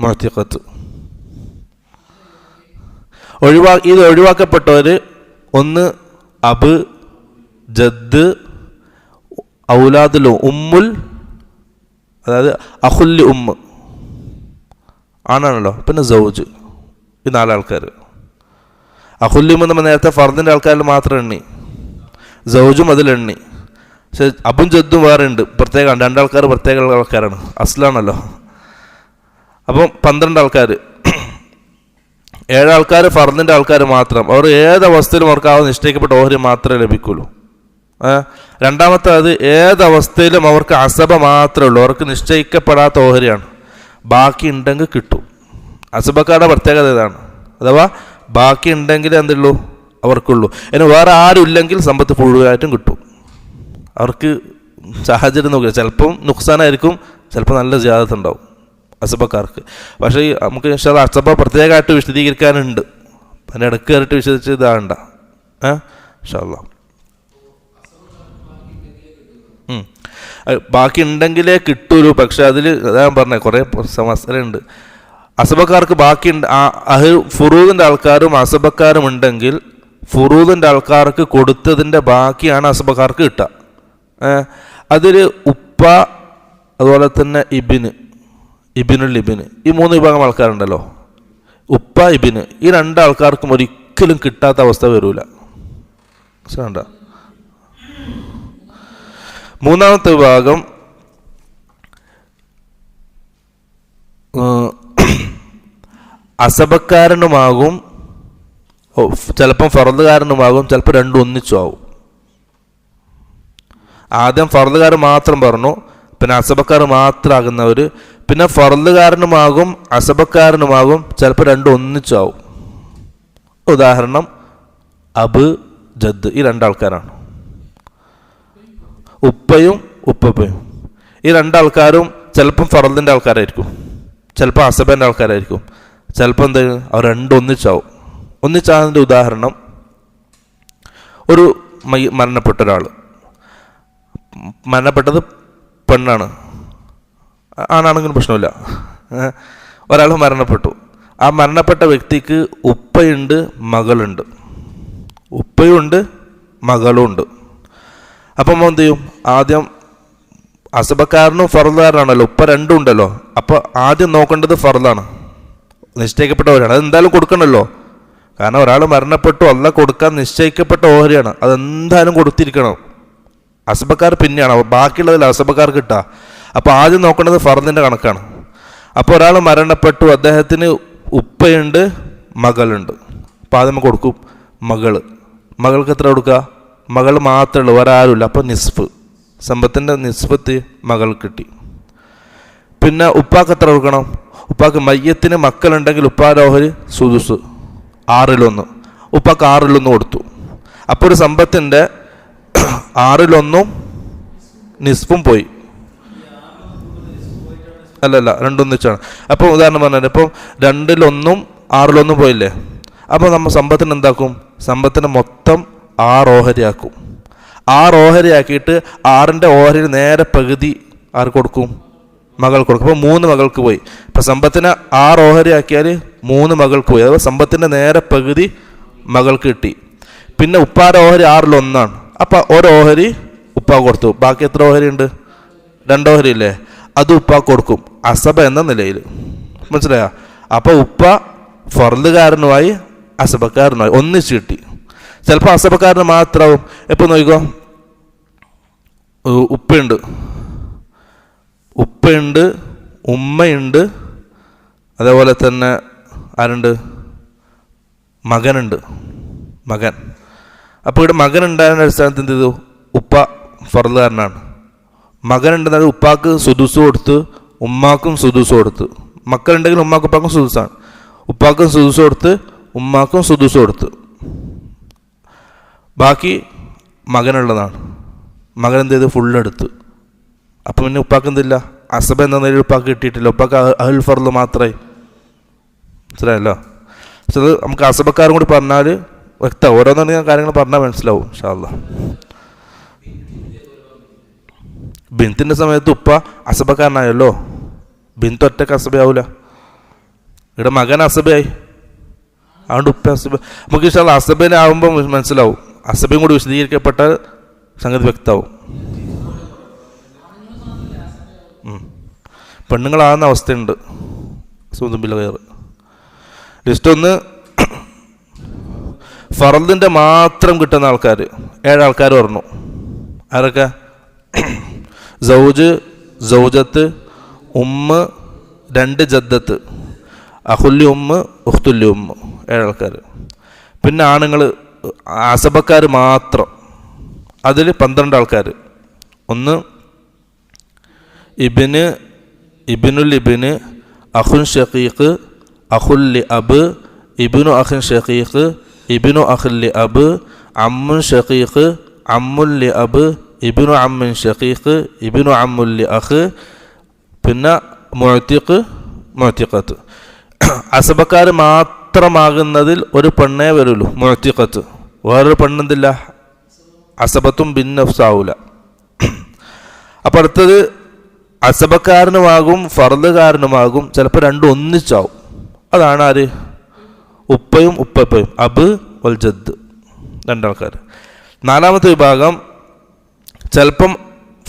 മുഅ്തിഖത്ത്. ഇത് ഒഴിവാക്കപ്പെട്ടവർ ഒന്ന് അബ്, ജദ്, ഔലാദുൽ ഉമ്മുൽ, അതായത് അഖുല്ലി ഉമ്മ് ആണാണല്ലോ. പിന്നെ സൗജ്. ഈ 4 ആൾക്കാർ. അഖുല്ലി ഉമ്മ നമ്മൾ നേരത്തെ ഫർദിൻ്റെ ആൾക്കാരിൽ മാത്രം എണ്ണി, സൗജും അതിലെണ്ണി. പക്ഷെ അബും ജദ്ദും വേറെ ഉണ്ട്, പ്രത്യേകമാണ്. 2 ആൾക്കാർ പ്രത്യേക ആൾക്കാരാണ്, അസ്ലാണല്ലോ. അപ്പം 12 ആൾക്കാർ. 7 ആൾക്കാർ ഫർദിൻ്റെ ആൾക്കാർ മാത്രം. അവർ ഏതവസ്ഥയിലും അവർക്ക് ആ നിശ്ചയിക്കപ്പെട്ട ഓഹരി മാത്രമേ ലഭിക്കുള്ളൂ. രണ്ടാമത്തെ, അത് ഏതവസ്ഥയിലും അവർക്ക് അസബ മാത്രമേ ഉള്ളൂ, അവർക്ക് നിശ്ചയിക്കപ്പെടാത്ത ഓഹരിയാണ്. ബാക്കി ഉണ്ടെങ്കിൽ കിട്ടും. അസബക്കാരുടെ പ്രത്യേകത ഇതാണ്. അഥവാ ബാക്കി ഉണ്ടെങ്കിൽ എന്തുള്ളൂ, അവർക്കുള്ളൂ. ഇനി വേറെ ആരും ഇല്ലെങ്കിൽ സമ്പത്ത് മുഴുവനായിട്ടും കിട്ടും. അവർക്ക് സാഹചര്യം നോക്കില്ല, ചിലപ്പം നുക്സാനായിരിക്കും, ചിലപ്പോൾ നല്ല സിയാദത്ത് ഉണ്ടാവും അസബക്കാർക്ക്. പക്ഷേ നമുക്ക് അസബ പ്രത്യേകമായിട്ട് വിശദീകരിക്കാനുണ്ട്, അതിൻ്റെ ഇടയ്ക്ക് കയറിയിട്ട് വിശദീകരിച്ച് ഇതാണ്ട. ഇൻഷാ അല്ലാഹ് ബാക്കി ഉണ്ടെങ്കിലേ കിട്ടൂലൂ. പക്ഷെ അതിൽ അതാ പറഞ്ഞത് കുറേ മസലയുണ്ട്. അസബക്കാർക്ക് ബാക്കി ഫുറൂദിൻ്റെ ആൾക്കാരും അസബക്കാരും ഉണ്ടെങ്കിൽ ഫുറൂദിൻ്റെ ആൾക്കാർക്ക് കൊടുത്തതിൻ്റെ ബാക്കിയാണ് അസബക്കാർക്ക് കിട്ടുക. അതിൽ ഉപ്പ, അതുപോലെ തന്നെ ഇബിനുൽ ഇബിന്, ഈ 3 വിഭാഗം ആൾക്കാരുണ്ടല്ലോ. ഉപ്പ, ഇബിന്, ഈ 2 ആൾക്കാർക്കും ഒരിക്കലും കിട്ടാത്ത അവസ്ഥ വരൂല. വേണ്ട. മൂന്നാമത്തെ വിഭാഗം അസബക്കാരനുമാകും, ചിലപ്പം ഫർദുകാരനുമാകും, ചിലപ്പോൾ രണ്ടും ഒന്നിച്ചു ആവും. ആദ്യം ഫർദുകാർ മാത്രം പറഞ്ഞു, പിന്നെ അസബക്കാർ മാത്രമാകുന്നവർ, പിന്നെ ഫർദുകാരനുമാകും അസബക്കാരനുമാകും, ചിലപ്പോൾ രണ്ടും ഒന്നിച്ചാവും. ഉദാഹരണം അബ്, ജദ്, ഈ 2 ആൾക്കാരാണ്. ഉപ്പയും ഉപ്പയും ഈ 2 ആൾക്കാരും ചിലപ്പം ഫർദിൻ്റെ ആൾക്കാരായിരിക്കും, ചിലപ്പോൾ അസബൻ്റെ ആൾക്കാരായിരിക്കും, ചിലപ്പോൾ എന്താ അവർ രണ്ടും ഒന്നിച്ചാവും. ഒന്നിച്ചാകുന്നതിൻ്റെ ഉദാഹരണം, ഒരു മരണപ്പെട്ട ഒരാൾ, മരണപ്പെട്ടത് പെണ്ണാണ്, ആണാണെങ്കിലും പ്രശ്നമില്ല. ഒരാൾ മരണപ്പെട്ടു. ആ മരണപ്പെട്ട വ്യക്തിക്ക് ഉപ്പയുണ്ട്, മകളുണ്ട്. ഉപ്പയുണ്ട്, മകളുണ്ട്. അപ്പം എന്ത് ചെയ്യും? ആദ്യം അസബക്കാരനും ഫർദാരനാണല്ലോ, ഉപ്പ രണ്ടും ഉണ്ടല്ലോ. അപ്പോൾ ആദ്യം നോക്കേണ്ടത് ഫർദാണ്. നിശ്ചയിക്കപ്പെട്ട ഓഹരിയാണ്, അതെന്തായാലും കൊടുക്കണമല്ലോ. കാരണം ഒരാൾ മരണപ്പെട്ടു, അള്ളാഹ് കൊടുക്കാൻ നിശ്ചയിക്കപ്പെട്ട ഓഹരിയാണ്, അതെന്തായാലും കൊടുത്തിരിക്കണം. അസബക്കാർ പിന്നെയാണ്, ബാക്കിയുള്ളതിൽ അസബക്കാർ കിട്ടുക. അപ്പോൾ ആദ്യം നോക്കേണ്ടത് ഫർദിൻ്റെ കണക്കാണ്. അപ്പോൾ ഒരാൾ മരണപ്പെട്ടു, അദ്ദേഹത്തിന് ഉപ്പയുണ്ട്, മകളുണ്ട്. അപ്പോൾ ആദ്യം കൊടുക്കും മകൾക്ക് എത്ര കൊടുക്കുക? മകൾ മാത്രമേ ഉള്ളൂ, വേറെ ആരുമില്ല. അപ്പോൾ നിസ്ഫ്, സമ്പത്തിൻ്റെ നിസ്ഫത്ത് മകൾ കിട്ടി. പിന്നെ ഉപ്പാക്ക് എത്ര കൊടുക്കണം? ഉപ്പാക്ക് മയ്യത്തിന് മക്കളുണ്ടെങ്കിൽ ഉപ്പാൻ്റെ ഓഹരി സുദുസ് 1/6. ഉപ്പാക്ക് 1/6 കൊടുത്തു. അപ്പോൾ ഒരു സമ്പത്തിൻ്റെ 1/6 നിസ്ഫും പോയി. അല്ലല്ല, രണ്ടൊന്നിച്ചാണ്. അപ്പോൾ ഉദാഹരണം പറഞ്ഞാൽ ഇപ്പം 2/1 6/1 പോയില്ലേ? അപ്പോൾ നമ്മൾ സമ്പത്തിന് എന്താക്കും? സമ്പത്തിന് മൊത്തം 6 ഓഹരിയാക്കും. 6 ഓഹരിയാക്കിയിട്ട് 6ൻ്റെ ഓഹരിയിൽ നേരെ പകുതി ആർക്ക് കൊടുക്കും? മകൾ കൊടുക്കും. അപ്പോൾ 3 മകൾക്ക് പോയി. ഇപ്പം സമ്പത്തിന് 6 ഓഹരിയാക്കിയാൽ 3 മകൾക്ക് പോയി. അതായത് സമ്പത്തിൻ്റെ നേരെ പകുതി മകൾക്ക് കിട്ടി. പിന്നെ ഉപ്പായുടെ ഓഹരി 6/1. അപ്പം ഒരു ഓഹരി ഉപ്പ കൊടുത്തു. ബാക്കി എത്ര ഓഹരി ഉണ്ട്? 2 ഓഹരി ഇല്ലേ? അത് ഉപ്പ കൊടുക്കും അസബ എന്ന നിലയിൽ. മനസ്സിലായോ? അപ്പോൾ ഉപ്പ ഫർദുകാരനുമായി അസബക്കാരനുമായി ഒന്നിച്ച് കിട്ടി. ചിലപ്പോൾ അസബക്കാരന് മാത്രമാവും. എപ്പോൾ നോക്കിക്കോ, ഉപ്പയുണ്ട്, ഉമ്മയുണ്ട്, അതേപോലെ തന്നെ ആരുണ്ട്? മകനുണ്ട്. അപ്പോൾ ഇവിടെ മകനുണ്ടായതിൻ്റെ അടിസ്ഥാനത്തിൽ എന്ത് ചെയ്തു? ഉപ്പ ഫർദുകാരനാണ്. മകനുണ്ടെന്നാൽ ഉപ്പാക്ക് സുദുസ് കൊടുത്ത്, ഉമ്മാക്കും സുദുസ് കൊടുത്ത്. മക്കളുണ്ടെങ്കിൽ ഉമ്മാക്കും ഉപ്പാക്കും സുദുസാണ്. ഉപ്പാക്കും സുദുസ് കൊടുത്ത്, ഉമ്മാക്കും സുദുസ് കൊടുത്ത്. ബാക്കി മകനുള്ളതാണ്. മകൻ എന്ത് ചെയ്ത്? ഫുള്ളെടുത്ത്. അപ്പം പിന്നെ ഉപ്പാക്ക് എന്തില്ല? അസബ എന്ന നിലയിൽ ഉപ്പാക്ക് കിട്ടിയിട്ടില്ല. ഉപ്പാക്ക് അഹുൽ ഫർദ് മാത്രമായി. മനസ്സിലായല്ലോ? പക്ഷെ അത് നമുക്ക് അസബക്കാരും കൂടി പറഞ്ഞാൽ വ്യക്തം. ഓരോന്നും കാര്യങ്ങൾ പറഞ്ഞാൽ മനസ്സിലാവും ഇൻഷാ അല്ലാഹ്. ബിന്തിൻ്റെ സമയത്ത് ഉപ്പ അസബക്കാരനായല്ലോ, ബിന്ത് ഒറ്റക്ക് അസബയാവൂല. ഇവിടെ മകൻ അസബയായി, അതുകൊണ്ട് ഉപ്പ അസബ. നമുക്ക് ഇൻഷാ അല്ലാഹ് അസബനാവുമ്പോൾ മനസ്സിലാവും. അസബയും കൂടി വിശദീകരിക്കപ്പെട്ടാൽ സംഗതി വ്യക്തമാവും. പെണ്ണുങ്ങളാകുന്ന അവസ്ഥയുണ്ട്. സുതുമ്പില്ല കയറ് ലിസ്റ്റ്. ഒന്ന് ഫർദിൻ്റെ മാത്രം കിട്ടുന്ന ആൾക്കാർ 7 ആൾക്കാർ പറഞ്ഞു. ആരൊക്കെ? സൗജ്, സൗജത്ത്, ഉമ്മ, 2 ജദ്ദത്ത്, അഹുല്ലി ഉമ്മ, ഉഖ്തുല്ലി ഉമ്മ, 7 ആൾക്കാർ. പിന്നെ ആണുങ്ങൾ അസബക്കാർ മാത്രം, അതിൽ 12 ആൾക്കാർ. ഒന്ന് ഇബിനുൽ ഇബിന്, അഖുൻ ഷഖീഖ്, അഖുല്ലി അബ്, ഇബിനു അഖുൻ ഷഖീഖ്, ഇബിനു അഖുല്ലി അബ്, അമ്മുൻ ഷഖീഖ്, അമ്മുല്ലി അബ്, ഇബിനു അമ്മിൻ ഷഖീഖ്, ഇബിനു അമ്മുല്ലി അഖ്, പിന്നെ മുഅ്തിഖത്ത്. അസബക്കാർ മാത്രമാകുന്നതിൽ ഒരു പെണ്ണേ വരുള്ളൂ, മുഅ്തിഖത്ത്. വേറൊരു പെണ്ണെന്തില്ല? അസബത്തും ബിന്നഫ്സാവൂല. അപ്പം അടുത്തത് അസബക്കാരനുമാകും ഫർദുകാരനുമാകും, ചിലപ്പോൾ രണ്ടും ഒന്നിച്ചാവും. അതാണ് ആര്? ഉപ്പയും ഉപ്പയും, അബ് വൽ ജദ്, 2 ആൾക്കാർ. 4ാമത്തെ വിഭാഗം ചിലപ്പം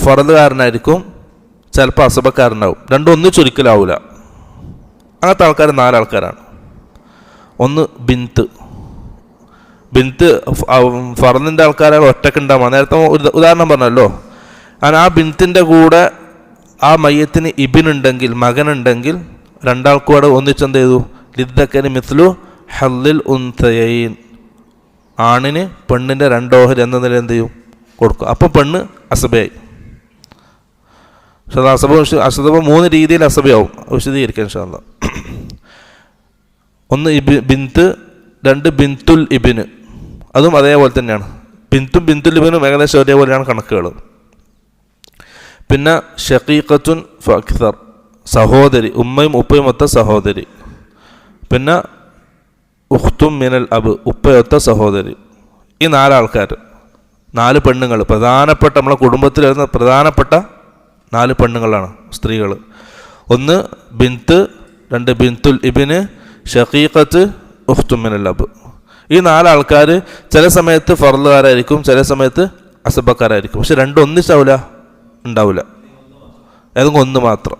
ഫർദുകാരനായിരിക്കും, ചിലപ്പോൾ അസബക്കാരനാവും. രണ്ടും ഒന്നിച്ചൊരിക്കലാവൂല. അങ്ങനത്തെ ആൾക്കാർ 4 ആൾക്കാരാണ്. ഒന്ന് ബിന്ത് ഫർദിൻ്റെ ആൾക്കാരാണ്, ഒറ്റക്കുണ്ടാവുക. നേരത്തെ ഉദാഹരണം പറഞ്ഞല്ലോ. കാരണം ആ ബിന്തിൻ്റെ കൂടെ ആ മയ്യത്തിന് ഇബിനുണ്ടെങ്കിൽ, മകനുണ്ടെങ്കിൽ, 2 ആൾക്കൂടെ ഒന്നിച്ചെന്ത് ചെയ്തു? ലിദ്ദക്കന് മിസ്ലു ഹല്ലിൽ ഉൻസയൈൻ, ആണിന് പെണ്ണിൻ്റെ 2 ഓഹരി എന്ന നില എന്ത് ചെയ്യും? കൊടുക്കും. അപ്പം പെണ്ണ് അസബയായി. പക്ഷെ അസബ 3 രീതിയിൽ അസബയാവും. വിശദീകരിക്കാം ഇൻഷാ അല്ലാഹ്. ഒന്ന് ബിന്ത്, 2 ബിന്തുൽ ഇബിന്, അതും അതേപോലെ തന്നെയാണ്. ബിന്തുൽ ഇബിനും ഏകദേശം ഒരേപോലെയാണ് കണക്കുകൾ. പിന്നെ ഷഖീഖത്തുൻ ഫഅക്സർ, സഹോദരി, ഉമ്മയും ഉപ്പയും ഒത്ത സഹോദരി. പിന്നെ ഉഖ്തും മിനൽ അബ്, ഉപ്പയൊത്ത സഹോദരി. ഈ 4 ആൾക്കാർ, 4 പെണ്ണുങ്ങൾ, പ്രധാനപ്പെട്ട നമ്മളെ കുടുംബത്തിൽ വരുന്ന പ്രധാനപ്പെട്ട 4 പെണ്ണുങ്ങളാണ്, സ്ത്രീകൾ. ഒന്ന് ബിന്ത്, 2 ബിന്തുൽ ഇബിന്, ഷഖീഖത്ത്, ഉഖ്തും മിനൽ അബ്. ഈ 4 ആൾക്കാർ ചില സമയത്ത് ഫർദുകാരായിരിക്കും, ചില സമയത്ത് അസബക്കാരായിരിക്കും. പക്ഷെ രണ്ടും ഒന്നിച്ചാവില്ല, ഉണ്ടാവില്ല. ഏതെങ്കിലും ഒന്ന് മാത്രം.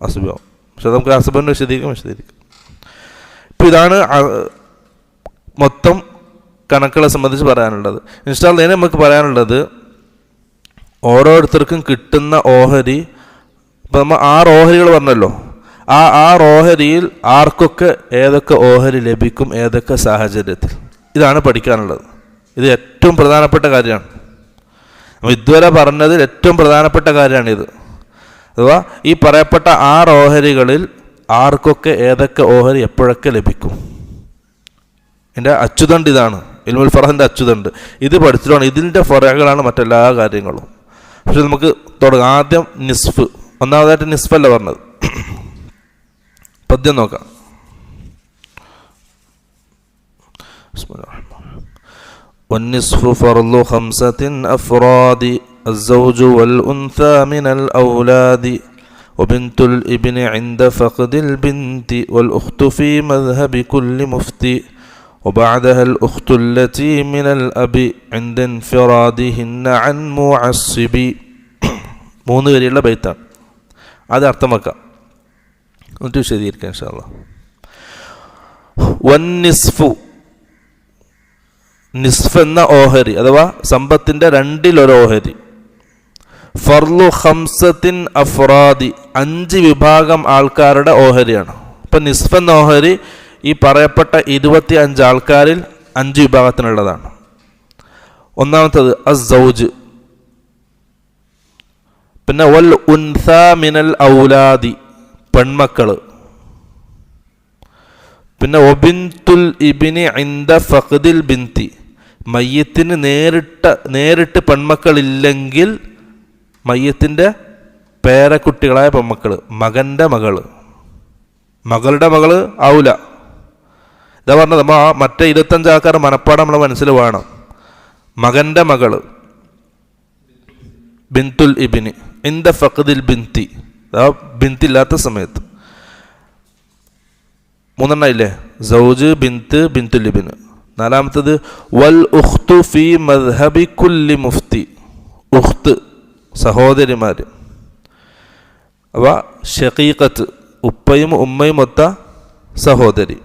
അസുബാവും. പക്ഷെ നമുക്ക് അസുബിനെ വിശദീകരിക്കും. ഇപ്പം ഇതാണ് മൊത്തം കണക്കുകളെ സംബന്ധിച്ച് പറയാനുള്ളത്. ഇൻഷാ അല്ലാഹ് ഇതിന് നമുക്ക് പറയാനുള്ളത് ഓരോരുത്തർക്കും കിട്ടുന്ന ഓഹരി. ഇപ്പം നമ്മൾ 6 ഓഹരികൾ പറഞ്ഞല്ലോ. ആ 6 ഓഹരിയിൽ ആർക്കൊക്കെ ഏതൊക്കെ ഓഹരി ലഭിക്കും, ഏതൊക്കെ സാഹചര്യത്തിൽ, ഇതാണ് പഠിക്കാനുള്ളത്. ഇത് ഏറ്റവും പ്രധാനപ്പെട്ട കാര്യമാണ്. നമ്മൾ ഇതുവരെ പറഞ്ഞതിൽ ഏറ്റവും പ്രധാനപ്പെട്ട കാര്യമാണിത്. അഥവാ ഈ പറയപ്പെട്ട 6 ഓഹരികളിൽ ആർക്കൊക്കെ ഏതൊക്കെ ഓഹരി എപ്പോഴൊക്കെ ലഭിക്കും. എൻ്റെ അച്ചുതണ്ട് ഇതാണ്, ഇൽമുൽ ഫറഹിൻ്റെ അച്ചുതണ്ട്. ഇത് പഠിച്ചിട്ടാണ്, ഇതിൻ്റെ ഫറകളാണ് മറ്റെല്ലാ കാര്യങ്ങളും. പക്ഷെ നമുക്ക് തുടങ്ങാം. ആദ്യം നിസ്ഫ്. ഒന്നാമതായിട്ട് നിസ്ഫല്ല പറഞ്ഞത്. പദ്യം നോക്കാം. والنصف فرض 5 أفراد الزوج والأنثى من الأولاد وبنت الابن عند فقد البنت والأخت في مذهب كل مفتي وبعدها الأخت التي من الأب عند انفرادهن عن معصب. 3 വരെയുള്ള ബൈത്താണ്. അത് അർത്ഥമാക്കാം, എന്നിട്ട് വിശദീകരിക്കാം ഇൻഷാ അല്ലാഹ്. വന്നിസ്ഫു, നിസ്ഫ് എന്ന ഓഹരി അഥവാ സമ്പത്തിൻ്റെ 2/1 ഓഹരി. ഫർലു 5 അഫ്രാദി, 5 വിഭാഗം ആൾക്കാരുടെ ഓഹരിയാണ്. ഇപ്പം നിസ്ഫ് എന്ന ഓഹരി ഈ പറയപ്പെട്ട 25 ആൾക്കാരിൽ 5 വിഭാഗത്തിനുള്ളതാണ്. ഒന്നാമത്തത് അസ്സൗജ്, പിന്നെ വൽ ഉൻസ മിനൽ ഔലാദി, പെൺമക്കൾ, പിന്നെ ഒബിൻതുൽ ഇബ്നി ഇൻദ ഫഖദിൽ ബിൻതി, മയ്യത്തിന് നേരിട്ട് പെൺമക്കളില്ലെങ്കിൽ മയ്യത്തിൻ്റെ പേരക്കുട്ടികളായ പെൺമക്കൾ, മകൻ്റെ മകള്, മകളുടെ മകള് ആവൂല. ഇതാ പറഞ്ഞത്. നമ്മൾ മറ്റേ 25 ആൾക്കാർ മനപ്പാടം നമ്മളെ മനസ്സിൽ വേണം. മകൻ്റെ മകള് ബിൻതുൽ ഇബ്നി ഇൻദ ഫഖദിൽ ബിൻതി, ബിന്തില്ലാത്ത സമയത്ത്. 3 ഇല്ലേ? സൗജ്, ബിന്ത്, ബിൻതുൽ ഇബ്ന്. 4 വൽ ഉഖ്തു ഫി മദ്ഹബി കുല്ലി മുഫ്തി, ഉഖ്ത് സഹോദരിമാർ. അവ ഷഖീഖത്ത്, ഉപ്പയും ഉമ്മയും ഒത്ത സഹോദരി.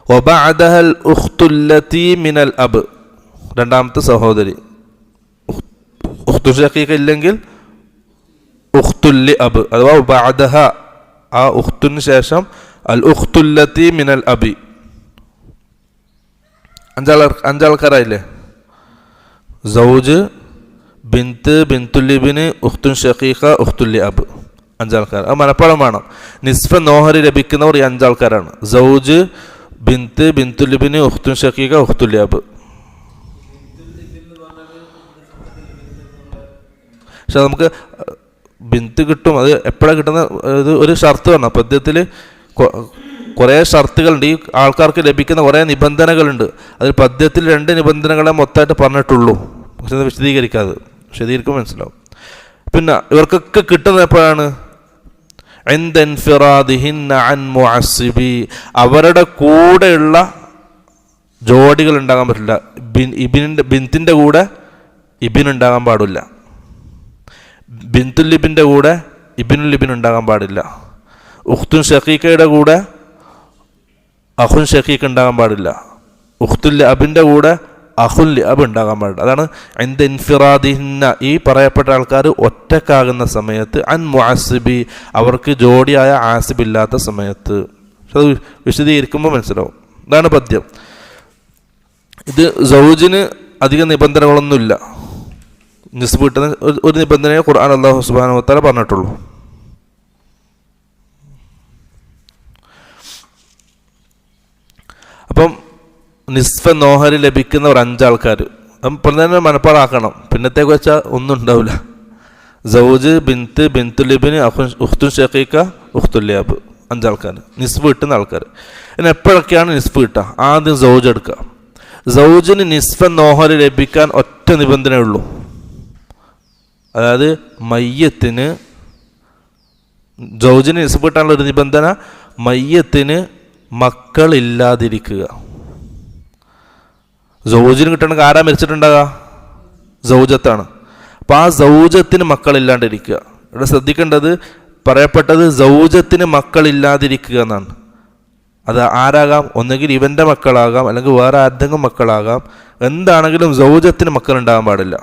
വബഅദഹൽ ഉഖ്തുല്ലതി മിനൽ അബ്, 2ാമത്തെ സഹോദരി. ഉഖ്തു ഷഖീഖ ഇല്ലെങ്കിൽ ഉഖ്തുല്ലി അബ്, അഥവാ ബഅദഹ, ആ ഉഖ്തുന് ശേഷം അൽ ഉഖ്തുല്ലതി മിനൽ അബി. 5 ആൾക്കാരായില്ലേ? സൗജ്, ബിന്ത്, ബിൻതുൽ ഇബ്ന്, ഉഖ്തുൻ ഷഖീഖ, ഉഖ്തുല്ലി അബ്. 5 ആൾക്കാർ. അത് മനപ്പാടം വേണം. നിസ്ഫ് നോഹരി ലഭിക്കുന്നവർ ഈ 5 ആൾക്കാരാണ്. സൗജ്, ബിന്ത്, ബിൻതുൽ ഇബ്ന്, ഉഖ്തുൻ ഷഖീഖ, ഉഖ്തുല്ലി അബ്. പക്ഷെ നമുക്ക് ബിന്ത് കിട്ടും. അത് എപ്പോഴാണ് കിട്ടുന്ന? ഇത് ഒരു ഷർത്ത് വേണം. പദ്യത്തിൽ കുറേ ഷർത്തുകളുണ്ട്. ഈ ആൾക്കാർക്ക് ലഭിക്കുന്ന കുറേ നിബന്ധനകളുണ്ട്. അതിൽ പദ്യത്തിൽ 2 നിബന്ധനകളെ മൊത്തമായിട്ട് പറഞ്ഞിട്ടുള്ളൂ. പക്ഷെ അത് വിശദീകരിക്കുമ്പോൾ മനസ്സിലാവും. പിന്നെ ഇവർക്കൊക്കെ കിട്ടുന്നത് എപ്പോഴാണ്? അവരുടെ കൂടെയുള്ള ജോഡികൾ ഉണ്ടാകാൻ പറ്റില്ല. ബിന്തിൻ്റെ കൂടെ ഇബിൻ ഉണ്ടാകാൻ പാടില്ല. ബിൻതുൽ ഇബ്നിൻ്റെ കൂടെ ഇബ്നുൽ ഇബ്ൻ ഉണ്ടാകാൻ പാടില്ല. ഉഖ്തുൻ ഷഖീഖയുടെ കൂടെ അഖുൻ ഷഖീഖ് ഉണ്ടാകാൻ പാടില്ല. ഉഖ്തുൽ അബിൻ്റെ കൂടെ അഖുൽ അബ് ഉണ്ടാകാൻ പാടില്ല. അതാണ് ഇൻദ ഇൻഫിറാദിഹിന്ന, ഈ പറയപ്പെട്ട ആൾക്കാർ ഒറ്റക്കാകുന്ന സമയത്ത്, അൻ മുഅസ്സിബി, അവർക്ക് ജോഡിയായ ആസിബ് ഇല്ലാത്ത സമയത്ത്. അത് വിശദീകരിക്കുമ്പോൾ മനസ്സിലാവും. ഇതാണ് പദ്യം. ഇത് സൗജിന് അധിക നിബന്ധനകളൊന്നുമില്ല. നിസ്ബ് കിട്ടുന്ന ഒരു നിബന്ധനയെ ഖുർആൻ അല്ലാഹു സുബ്ഹാനഹു വ തആല പറഞ്ഞിട്ടുള്ളൂ. അപ്പം നിസ്ഫ് നോഹരി ലഭിക്കുന്നവർ 5 ആൾക്കാർ. പ്രധാന മനപ്പാടാക്കണം. പിന്നത്തേക്ക് വെച്ചാൽ ഒന്നും ഉണ്ടാവില്ല. സൗജ്, ബിന്ത്, ബിൻതുൽ ഇബ്ന്, ഉഖ്തുൻ ഷഖീഖ, ഉഖ്തുൽ അബ്. 5 ആൾക്കാർ നിസ്ഫ് കിട്ടുന്ന ആൾക്കാർ. പിന്നെ എപ്പോഴൊക്കെയാണ് നിസ്ഫ് കിട്ടുക? ആദ്യം സൗജ് എടുക്കുക. സൗജിന് നിസ്ഫ് നോഹരി ലഭിക്കാൻ ഒറ്റ നിബന്ധനയേ ഉള്ളൂ. അതായത് മയ്യത്തിന്, സൗജിന് നിസ്ഫ് കിട്ടാനുള്ള ഒരു നിബന്ധന, മയ്യത്തിന് മക്കളില്ലാതിരിക്കുക. സൗജിന് കിട്ടണമെങ്കിൽ ആരാ മരിച്ചിട്ടുണ്ടാകുക? സൗജത്താണ്. അപ്പം ആ സൗജത്തിന് മക്കളില്ലാണ്ടിരിക്കുക. ഇവിടെ ശ്രദ്ധിക്കേണ്ടത് പറയപ്പെട്ടത് സൗജത്തിന് മക്കളില്ലാതിരിക്കുക എന്നാണ്. അത് ആരാകാം, ഒന്നുകിൽ ഇവൻ്റെ മക്കളാകാം, അല്ലെങ്കിൽ വേറെ ആരുടെങ്കിലും മക്കളാകാം. എന്താണെങ്കിലും സൗജത്തിന് മക്കളുണ്ടാകാൻ പാടില്ല.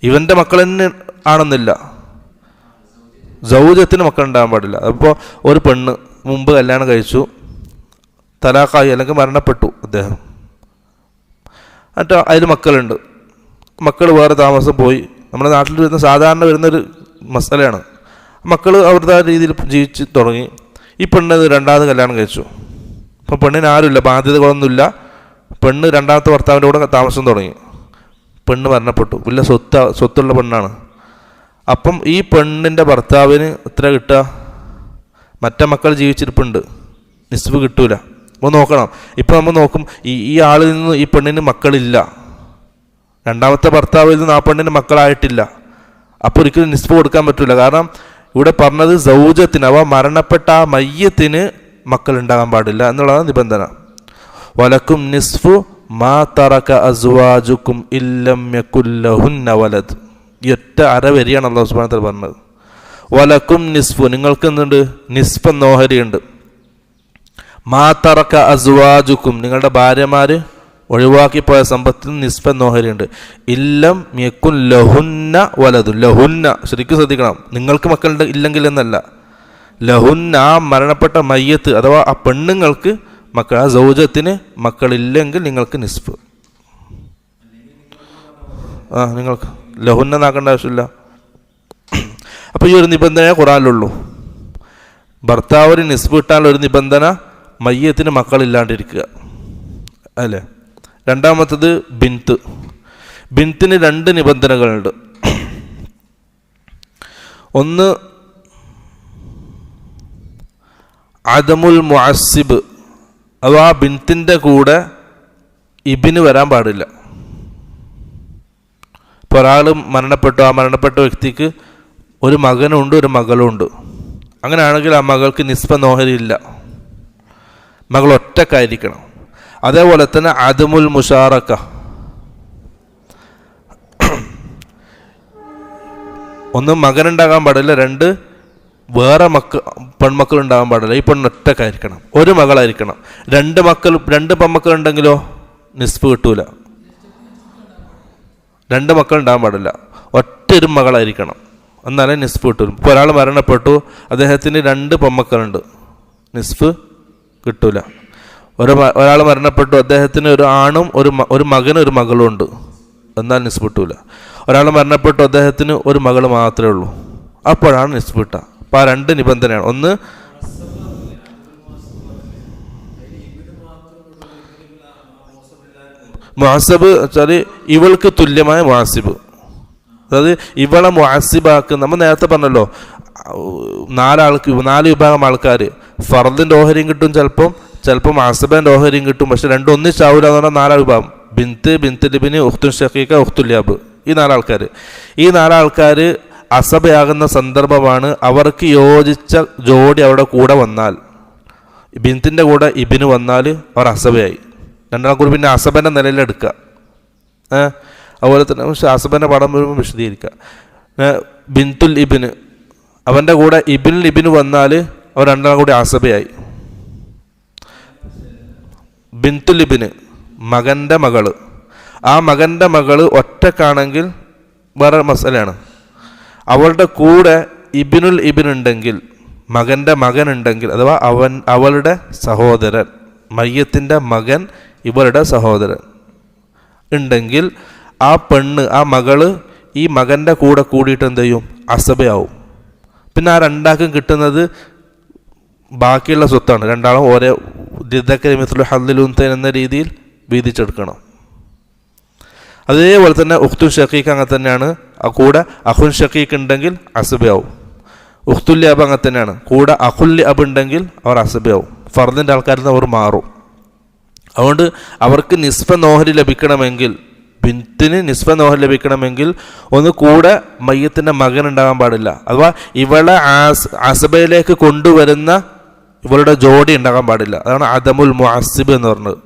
ഇവൻ്റെ മക്കൾ തന്നെ ആണെന്നില്ല, സൗജത്തിന് മക്കളുണ്ടാകാൻ പാടില്ല. അപ്പോൾ ഒരു പെണ്ണ് മുമ്പ് കല്യാണം കഴിച്ചു, തലാഖായി അല്ലെങ്കിൽ മരണപ്പെട്ടു അദ്ദേഹം, എന്നിട്ട് അതിൽ മക്കളുണ്ട്. മക്കൾ വേറെ താമസം പോയി. നമ്മുടെ നാട്ടിൽ വരുന്ന സാധാരണ വരുന്നൊരു മസലയാണ്. മക്കൾ അവരുടെ രീതിയിൽ ജീവിച്ച് തുടങ്ങി. ഈ പെണ്ണ് രണ്ടാമത് കല്യാണം കഴിച്ചു. അപ്പോൾ പെണ്ണിന് ആരുമില്ല, ബാധ്യതകളൊന്നുമില്ല. പെണ്ണ് രണ്ടാമത്തെ ഭർത്താവിൻ്റെ കൂടെ താമസം തുടങ്ങി. പെണ്ണ് മരണപ്പെട്ടു, വലിയ സ്വത്തുള്ള പെണ്ണാണ്. അപ്പം ഈ പെണ്ണിൻ്റെ ഭർത്താവിന് എത്ര കിട്ടുക? മറ്റേ മക്കൾ ജീവിച്ചിരിപ്പുണ്ട്, നിസ്ബ് കിട്ടൂല. അപ്പോൾ നോക്കണം, ഇപ്പം നമ്മൾ നോക്കും, ഈ ആളിൽ നിന്ന് ഈ പെണ്ണിന് മക്കളില്ല, രണ്ടാമത്തെ ഭർത്താവിൽ നിന്ന് ആ പെണ്ണിന് മക്കളായിട്ടില്ല. അപ്പോൾ ഒരിക്കലും നിസ്ബ് കൊടുക്കാൻ പറ്റില്ല. കാരണം ഇവിടെ പറഞ്ഞത് സൗജത്തിന്, അവ മരണപ്പെട്ട ആ മയ്യത്തിന് മക്കളുണ്ടാകാൻ പാടില്ല എന്നുള്ളതാണ് നിബന്ധന. വലക്കും നിസ്ഫു മാ തറക അസ്വാജുക്കും ഇല്ലം യകുല്ലഹുന്ന വലദ്. ഈ ഒറ്റ അരവരിയാണ് അല്ലാഹു സുബ്ഹാനഹു വ തആല പറഞ്ഞത്. വലക്കും നിസ്ഫു, നിങ്ങൾക്ക് എന്തുണ്ട്? നിസ്ഫ് നോഹരിയുണ്ട്. മാ തറക അസ്വാജുക്കും, നിങ്ങളുടെ ഭാര്യമാർ ഒഴിവാക്കിപ്പോയ സമ്പത്തിൽ നിസ്ഫ് നോഹരിയുണ്ട്. ഇല്ലം യകുൻ ലഹുന്ന വലദ്. ലഹുന്ന ശരിക്കും ശ്രദ്ധിക്കണം, നിങ്ങൾക്ക് മക്കളുടെ ഇല്ലെങ്കിൽ എന്നല്ല. ലഹുന്ന, ആ മരണപ്പെട്ട മയ്യത്ത് അഥവാ ആ പെണ്ണുങ്ങൾക്ക് മക്കൾ, ആ സൗജത്തിന് മക്കളില്ലെങ്കിൽ നിങ്ങൾക്ക് നിസ്ഫ്. നിങ്ങൾക്ക് ലഹുന്ന നാക്കേണ്ട ആവശ്യമില്ല. അപ്പോൾ ഈ ഒരു നിബന്ധന ഖുർആനിലുള്ളൂ. ഭർത്താവിന് നിസ്ഫ് കിട്ടാനുള്ള ഒരു നിബന്ധന മയ്യത്തിന് മക്കളില്ലാണ്ടിരിക്കുക, അല്ലേ? രണ്ടാമത്തത് ബിന്ത്. ബിന്തിന് രണ്ട് നിബന്ധനകളുണ്ട്. ഒന്ന് അദമുൽ മുഅസ്സിബ്, അഥവാ ബിന്തിൻ്റെ കൂടെ ഇബിന് വരാൻ പാടില്ല. ഇപ്പോൾ ഒരാൾ മരണപ്പെട്ടു, ആ മരണപ്പെട്ട വ്യക്തിക്ക് ഒരു മകനുണ്ട്, ഒരു മകളുണ്ട്. അങ്ങനെയാണെങ്കിൽ ആ മകൾക്ക് നിസ്ബ നോഹരി ഇല്ല, മകൾ ഒറ്റക്കായിരിക്കണം. അതേപോലെ തന്നെ അദമുൽ മുഷാറക്ക, ഒന്ന് മകനുണ്ടാകാൻ പാടില്ല, രണ്ട് വേറെ പെൺമക്കൾ ഉണ്ടാകാൻ പാടില്ല. ഈ പെണ്ണ് ഒറ്റക്കായിരിക്കണം, ഒരു മകളായിരിക്കണം. രണ്ട് പെൺമക്കളുണ്ടെങ്കിലോ നിസ്ബ് കിട്ടൂല. രണ്ട് മക്കൾ ഉണ്ടാകാൻ പാടില്ല, ഒറ്റൊരു മകളായിരിക്കണം, എന്നാലേ നിസ്ബ് കിട്ടൂല. ഇപ്പോൾ ഒരാൾ മരണപ്പെട്ടു, അദ്ദേഹത്തിന് രണ്ട് പെൺമക്കളുണ്ട്, നിസ്ബ് കിട്ടൂല. ഒരാൾ മരണപ്പെട്ടു, അദ്ദേഹത്തിന് ഒരു ആണും ഒരു മകനും ഒരു മകളും ഉണ്ട്, എന്നാൽ നിസ്ബ് കിട്ടൂല. ഒരാൾ മരണപ്പെട്ടു, അദ്ദേഹത്തിന് ഒരു മകൾ മാത്രമേ ഉള്ളൂ, അപ്പോഴാണ് നിസ്ബ് കിട്ടുക. അപ്പോൾ ആ രണ്ട് നിബന്ധനയാണ്. ഒന്ന് മുഅസ്സിബ് വെച്ചാൽ ഇവൾക്ക് തുല്യമായ മുഅസ്സിബ്, അതായത് ഇവളെ മുഅസ്സിബാക്ക്. നമ്മൾ നേരത്തെ പറഞ്ഞല്ലോ, നാല് വിഭാഗം ആൾക്കാർ ഫർദിൻ്റെ ഓഹരിയും കിട്ടും, ചിലപ്പം അസബൻ്റെ ഓഹരിയും കിട്ടും. പക്ഷെ രണ്ടും ഒന്നിച്ചാവൂല എന്ന് പറഞ്ഞാൽ നാലാം വിഭാഗം. ബിന്ത് ലിബിന്, ഉഖ്തുൻ ഷഖീഖ, ഉഖ്തുൽ ലിഅബ്, ഈ നാലാൾക്കാർ. ഈ നാലാൾക്കാർ അസബയാകുന്ന സന്ദർഭമാണ് അവർക്ക് യോജിച്ച ജോഡി അവിടെ കൂടെ വന്നാൽ, ബിന്തിൻ്റെ കൂടെ ഇബിന് വന്നാൽ അവർ അസബയായി. രണ്ടാം കൂടി പിന്നെ അസബൻ്റെ നിലയിലെടുക്കുക. അതുപോലെ തന്നെ അസബൻ്റെ പടം വരുമ്പോൾ വിശദീകരിക്കുക. ബിന്തുൽ ഇബിന്, അവൻ്റെ കൂടെ ഇബിന് വന്നാൽ അവർ രണ്ടാം കൂടി അസബയായി. ബിന്തുൽ ഇബിന്, മകൻ്റെ മകള്, ആ മകൻ്റെ മകള് ഒറ്റക്കാണെങ്കിൽ വേറെ മസലയാണ്. അവളുടെ കൂടെ ഇബിനുണ്ടെങ്കിൽ, മകൻ്റെ മകനുണ്ടെങ്കിൽ, അഥവാ അവളുടെ സഹോദരൻ, മയ്യത്തിൻ്റെ മകൻ ഇവളുടെ സഹോദരൻ ഉണ്ടെങ്കിൽ, ആ പെണ്ണ്, ആ മകള് ഈ മകൻ്റെ കൂടെ കൂടിയിട്ട് എന്ത് ചെയ്യും? അസബയാവും. പിന്നെ ആ രണ്ടാൾക്കും കിട്ടുന്നത് ബാക്കിയുള്ള സ്വത്താണ്. രണ്ടാളും ഒരേ ദിദക്കലിമത്തുൽ ഹദ്ദിൽ ഉൻസൈൻ എന്ന രീതിയിൽ വീതിച്ചെടുക്കണം. അതേപോലെ തന്നെ ഉഖ്തുൽ ഷഖീഖ് അങ്ങനെ തന്നെയാണ്. ആ കൂടെ അഖുൻ ഷഖീഖ് ഉണ്ടെങ്കിൽ അസബയാവും. ഉഖ്തുൽ ലിഅബ് അങ്ങനെ തന്നെയാണ്. കൂടെ അഖുൽ ലിഅബ് ഉണ്ടെങ്കിൽ അവർ അസബയാവും. ഫർദിൻ്റെ ആൾക്കാരിൽ നിന്ന് അവർ മാറും. അതുകൊണ്ട് അവർക്ക് നിസ്ഫ നോഹരി ലഭിക്കണമെങ്കിൽ, ബിന്തിന് നിസ്ഫ നോഹരി ലഭിക്കണമെങ്കിൽ ഒന്ന് കൂടെ മയ്യത്തിൻ്റെ മകൻ ഉണ്ടാകാൻ പാടില്ല. അഥവാ ഇവളെ അസബയിലേക്ക് കൊണ്ടുവരുന്ന ഇവളുടെ ജോഡി ഉണ്ടാകാൻ പാടില്ല. അതാണ് അദമുൽ മുഅസ്സിബ് എന്ന് പറഞ്ഞത്.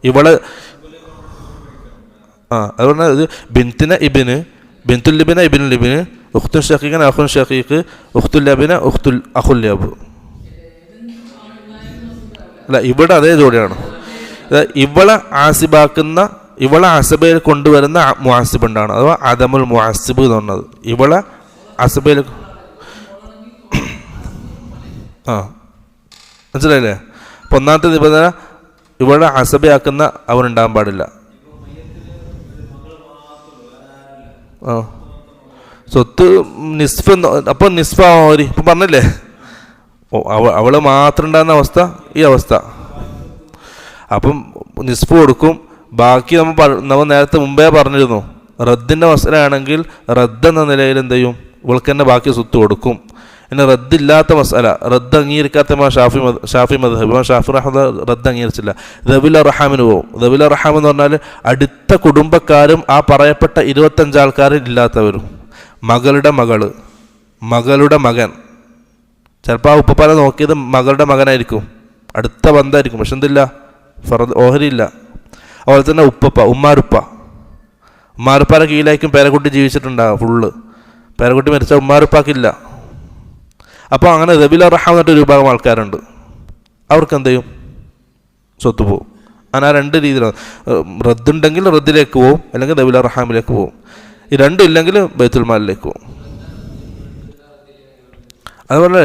ഇവള് അതുകൊണ്ട് ഇത് ബിന്തിനെ ഇബിന്, ബിന്തുൽ ലിബിന ഇബ്നുൽ ലിബിന്, ഉഖ്തുൻ ഷഖീഖൻ അഖുൻ ഷഖീഖ്, ഉഖ്തുൽ ലബിന ഉഖ്തുൽ അഖുൽ ലബ്. അല്ല, ഇവിടെ അതേ ജോഡിയാണ്. ഇവളെ ആസിബാക്കുന്ന, ഇവളെ അസബയിൽ കൊണ്ടുവരുന്ന മുആസിബ് ഉണ്ടാണ്, അഥവാ അദമുൽ മുആസിബ് എന്ന് പറഞ്ഞത്. ഇവളെ അസബയിൽ മനസ്സിലായില്ലേ? അപ്പം ഒന്നാമത്തെ നിബന്ധന ഇവിടെ അസബയാക്കുന്ന അവനുണ്ടാകാൻ പാടില്ല. സ്വത്ത് നിസ്ഫ്, അപ്പം നിസ്ഫാവരി ഇപ്പം പറഞ്ഞില്ലേ, അവള് മാത്രം ഉണ്ടാകുന്ന അവസ്ഥ ഈ അവസ്ഥ. അപ്പം നിസ്ഫ് കൊടുക്കും. ബാക്കി നമ്മൾ നേരത്തെ മുമ്പേ പറഞ്ഞിരുന്നു, റദ്ദിൻ്റെ മസലയാണെങ്കിൽ റദ്ദ് എന്ന നിലയിൽ എന്ത് ചെയ്യും, ഇവൾക്ക് തന്നെ ബാക്കി സ്വത്ത് കൊടുക്കും. പിന്നെ റദ്ദില്ലാത്ത മസല, റദ്ദ് അംഗീകരിക്കാത്ത ഷാഫി മദ്ഹബ്, ഷാഫി റഹ്മ റദ്ദ് അംഗീകരിച്ചില്ല, ദവിൽ റഹാമിന് പോകും. ദവിൽ റഹാം എന്ന് പറഞ്ഞാൽ അടുത്ത കുടുംബക്കാരും ആ പറയപ്പെട്ട 25 ആൾക്കാരും ഇല്ലാത്തവരും. മകളുടെ മകള്, മകളുടെ മകൻ, ചിലപ്പോൾ ആ ഉപ്പപ്പാനെ നോക്കിയത് മകളുടെ മകനായിരിക്കും, അടുത്ത ബന്ധമായിരിക്കും, പക്ഷെ എന്തില്ല, ഓഹരിയില്ല. അതുപോലെ തന്നെ ഉപ്പപ്പ, ഉമ്മാരുപ്പാരെ കീഴിലായിരിക്കും പേരക്കുട്ടി ജീവിച്ചിട്ടുണ്ടാകും ഫുള്ള്. പേരക്കുട്ടി മരിച്ച ഉമ്മാരുപ്പാക്കില്ല. അപ്പോൾ അങ്ങനെ ദവിൽ റഹാം എന്നിട്ടൊരു വിഭാഗം ആൾക്കാരുണ്ട്. അവർക്ക് എന്ത് ചെയ്യും, സ്വത്ത് പോവും. അങ്ങനെ ആ 2 രീതിയിലാണ്. റദ്ദുണ്ടെങ്കിൽ റദ്ദിലേക്ക് പോവും, അല്ലെങ്കിൽ ദവിൽ റഹാമിലേക്ക് പോവും. ഈ രണ്ടും ഇല്ലെങ്കിൽ ബൈത്തുൽ മാലിലേക്ക് പോവും. അതുപോലെ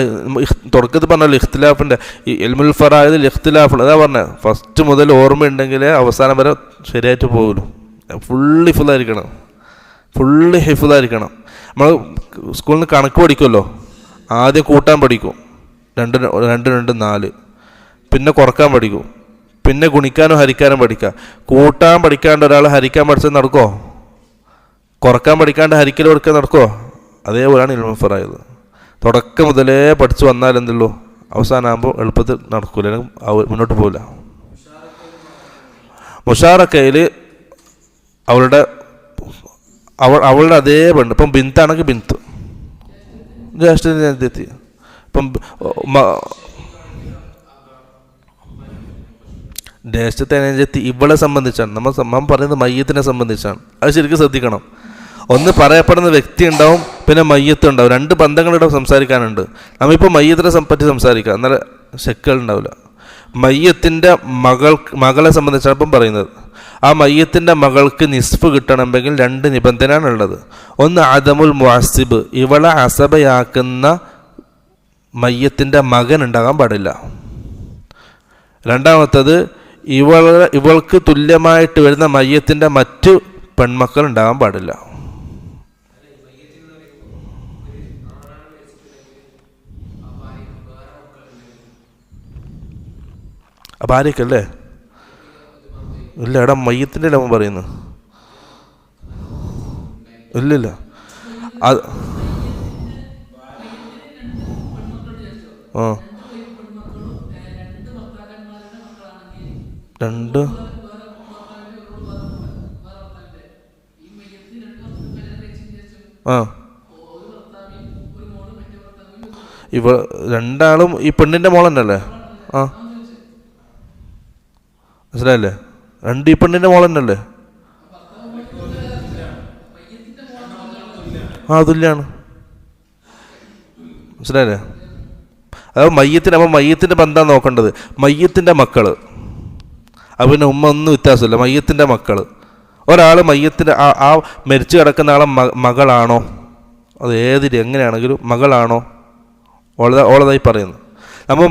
തുടക്കത്തിൽ പറഞ്ഞല്ലോ ഇഖ്തിലാഫിൻ്റെ, ഈ ഇൽമുൽ ഫറായിദിൽ ഇഖ്തിലാഫ്, അതാ പറഞ്ഞത് ഫസ്റ്റ് മുതൽ ഓർമ്മയുണ്ടെങ്കിൽ അവസാനം വരെ ശരിയായിട്ട് പോകുള്ളൂ. ഫുള്ളി ഹിഫ്ളായിരിക്കണം, നമ്മൾ സ്കൂളിൽ നിന്ന് കണക്ക് പഠിക്കുമല്ലോ, ആദ്യം കൂട്ടാൻ പഠിക്കും, 2 2 4, പിന്നെ കുറക്കാൻ പഠിക്കും, പിന്നെ ഗുണിക്കാനും ഹരിക്കാനും പഠിക്കുക. കൂട്ടാൻ പഠിക്കാണ്ട് ഒരാൾ ഹരിക്കാൻ പഠിച്ചത് നടക്കുമോ? കുറക്കാൻ പഠിക്കാണ്ട് ഹരിക്കൽ പഠിക്കാൻ നടക്കുമോ? അതേപോലെയാണ് ഇൽമുൽ ഫറായിദ്. തുടക്കം മുതലേ പഠിച്ചു വന്നാൽ എന്തുള്ളൂ, അവസാനമാകുമ്പോൾ എളുപ്പത്തിൽ നടക്കൂല, മുന്നോട്ട് പോകില്ല. മുഷാറക്കയിൽ അവളുടെ അതേ പെണ്ണ്, ഇപ്പം ബിന്താണെങ്കിൽ ബിന്ത്, ജ്യേഷ്ഠത്തി. ഇപ്പം ജ്യേഷ്ഠത്തെ അനുജത്തി ഇവളെ സംബന്ധിച്ചാണ് നമ്മൾ പറയുന്നത്, മയ്യത്തിനെ സംബന്ധിച്ചാണ്. അത് ശരിക്കും ശ്രദ്ധിക്കണം. ഒന്ന് പറയപ്പെടുന്ന വ്യക്തി ഉണ്ടാവും, പിന്നെ മയ്യത്ത് ഉണ്ടാവും. 2 ബന്ധങ്ങളുടെ സംസാരിക്കാനുണ്ട്. നമ്മളിപ്പോൾ മയ്യത്തിനെ പറ്റി സംസാരിക്കുക, എന്നാൽ ശക്കൾ ഉണ്ടാവില്ല. മയ്യത്തിൻ്റെ മകളെ സംബന്ധിച്ചാണ് ഇപ്പം പറയുന്നത്. ആ മയ്യത്തിൻ്റെ മകൾക്ക് നിസ്ഫ് കിട്ടണമെങ്കിൽ 2 നിബന്ധനയാണ് ഉള്ളത്. ഒന്ന് അദമുൽ മുഅസ്സിബ്, ഇവളെ അസബയാക്കുന്ന മയ്യത്തിൻ്റെ മകൻ ഉണ്ടാകാൻ പാടില്ല. രണ്ടാമത്തത് ഇവൾക്ക് തുല്യമായിട്ട് വരുന്ന മയ്യത്തിൻ്റെ മറ്റു പെൺമക്കൾ ഉണ്ടാകാൻ പാടില്ല. അപ്പം ആരൊക്കെയല്ലേ? ഇല്ല, എടാ മയ്യത്തിൻ്റെ അല്ല അവൻ പറയുന്നത്. ഇല്ലില്ല, അത് രണ്ട് രണ്ടാളും ഈ പെണ്ണിൻ്റെ മോളന്നല്ലേ? മനസ്സിലായില്ലേ? 2 ഈ പെണ്ണിൻ്റെ മോളന്നല്ലേ? തുല്യാണ്. മനസ്സിലായില്ലേ? അത് മയ്യത്തിൻ്റെ ബന്ധം നോക്കേണ്ടത്. മയ്യത്തിൻ്റെ മക്കള്, പിന്നെ ഉമ്മ ഒന്നും വ്യത്യാസമില്ല. മയ്യത്തിൻ്റെ മക്കള്, ഒരാൾ മയ്യത്തിൻ്റെ ആ മരിച്ചു കിടക്കുന്ന ആളെ മകളാണോ, അത് എങ്ങനെയാണെങ്കിലും മകളാണോ, ഓളതായി പറയുന്നു. നമ്മൾ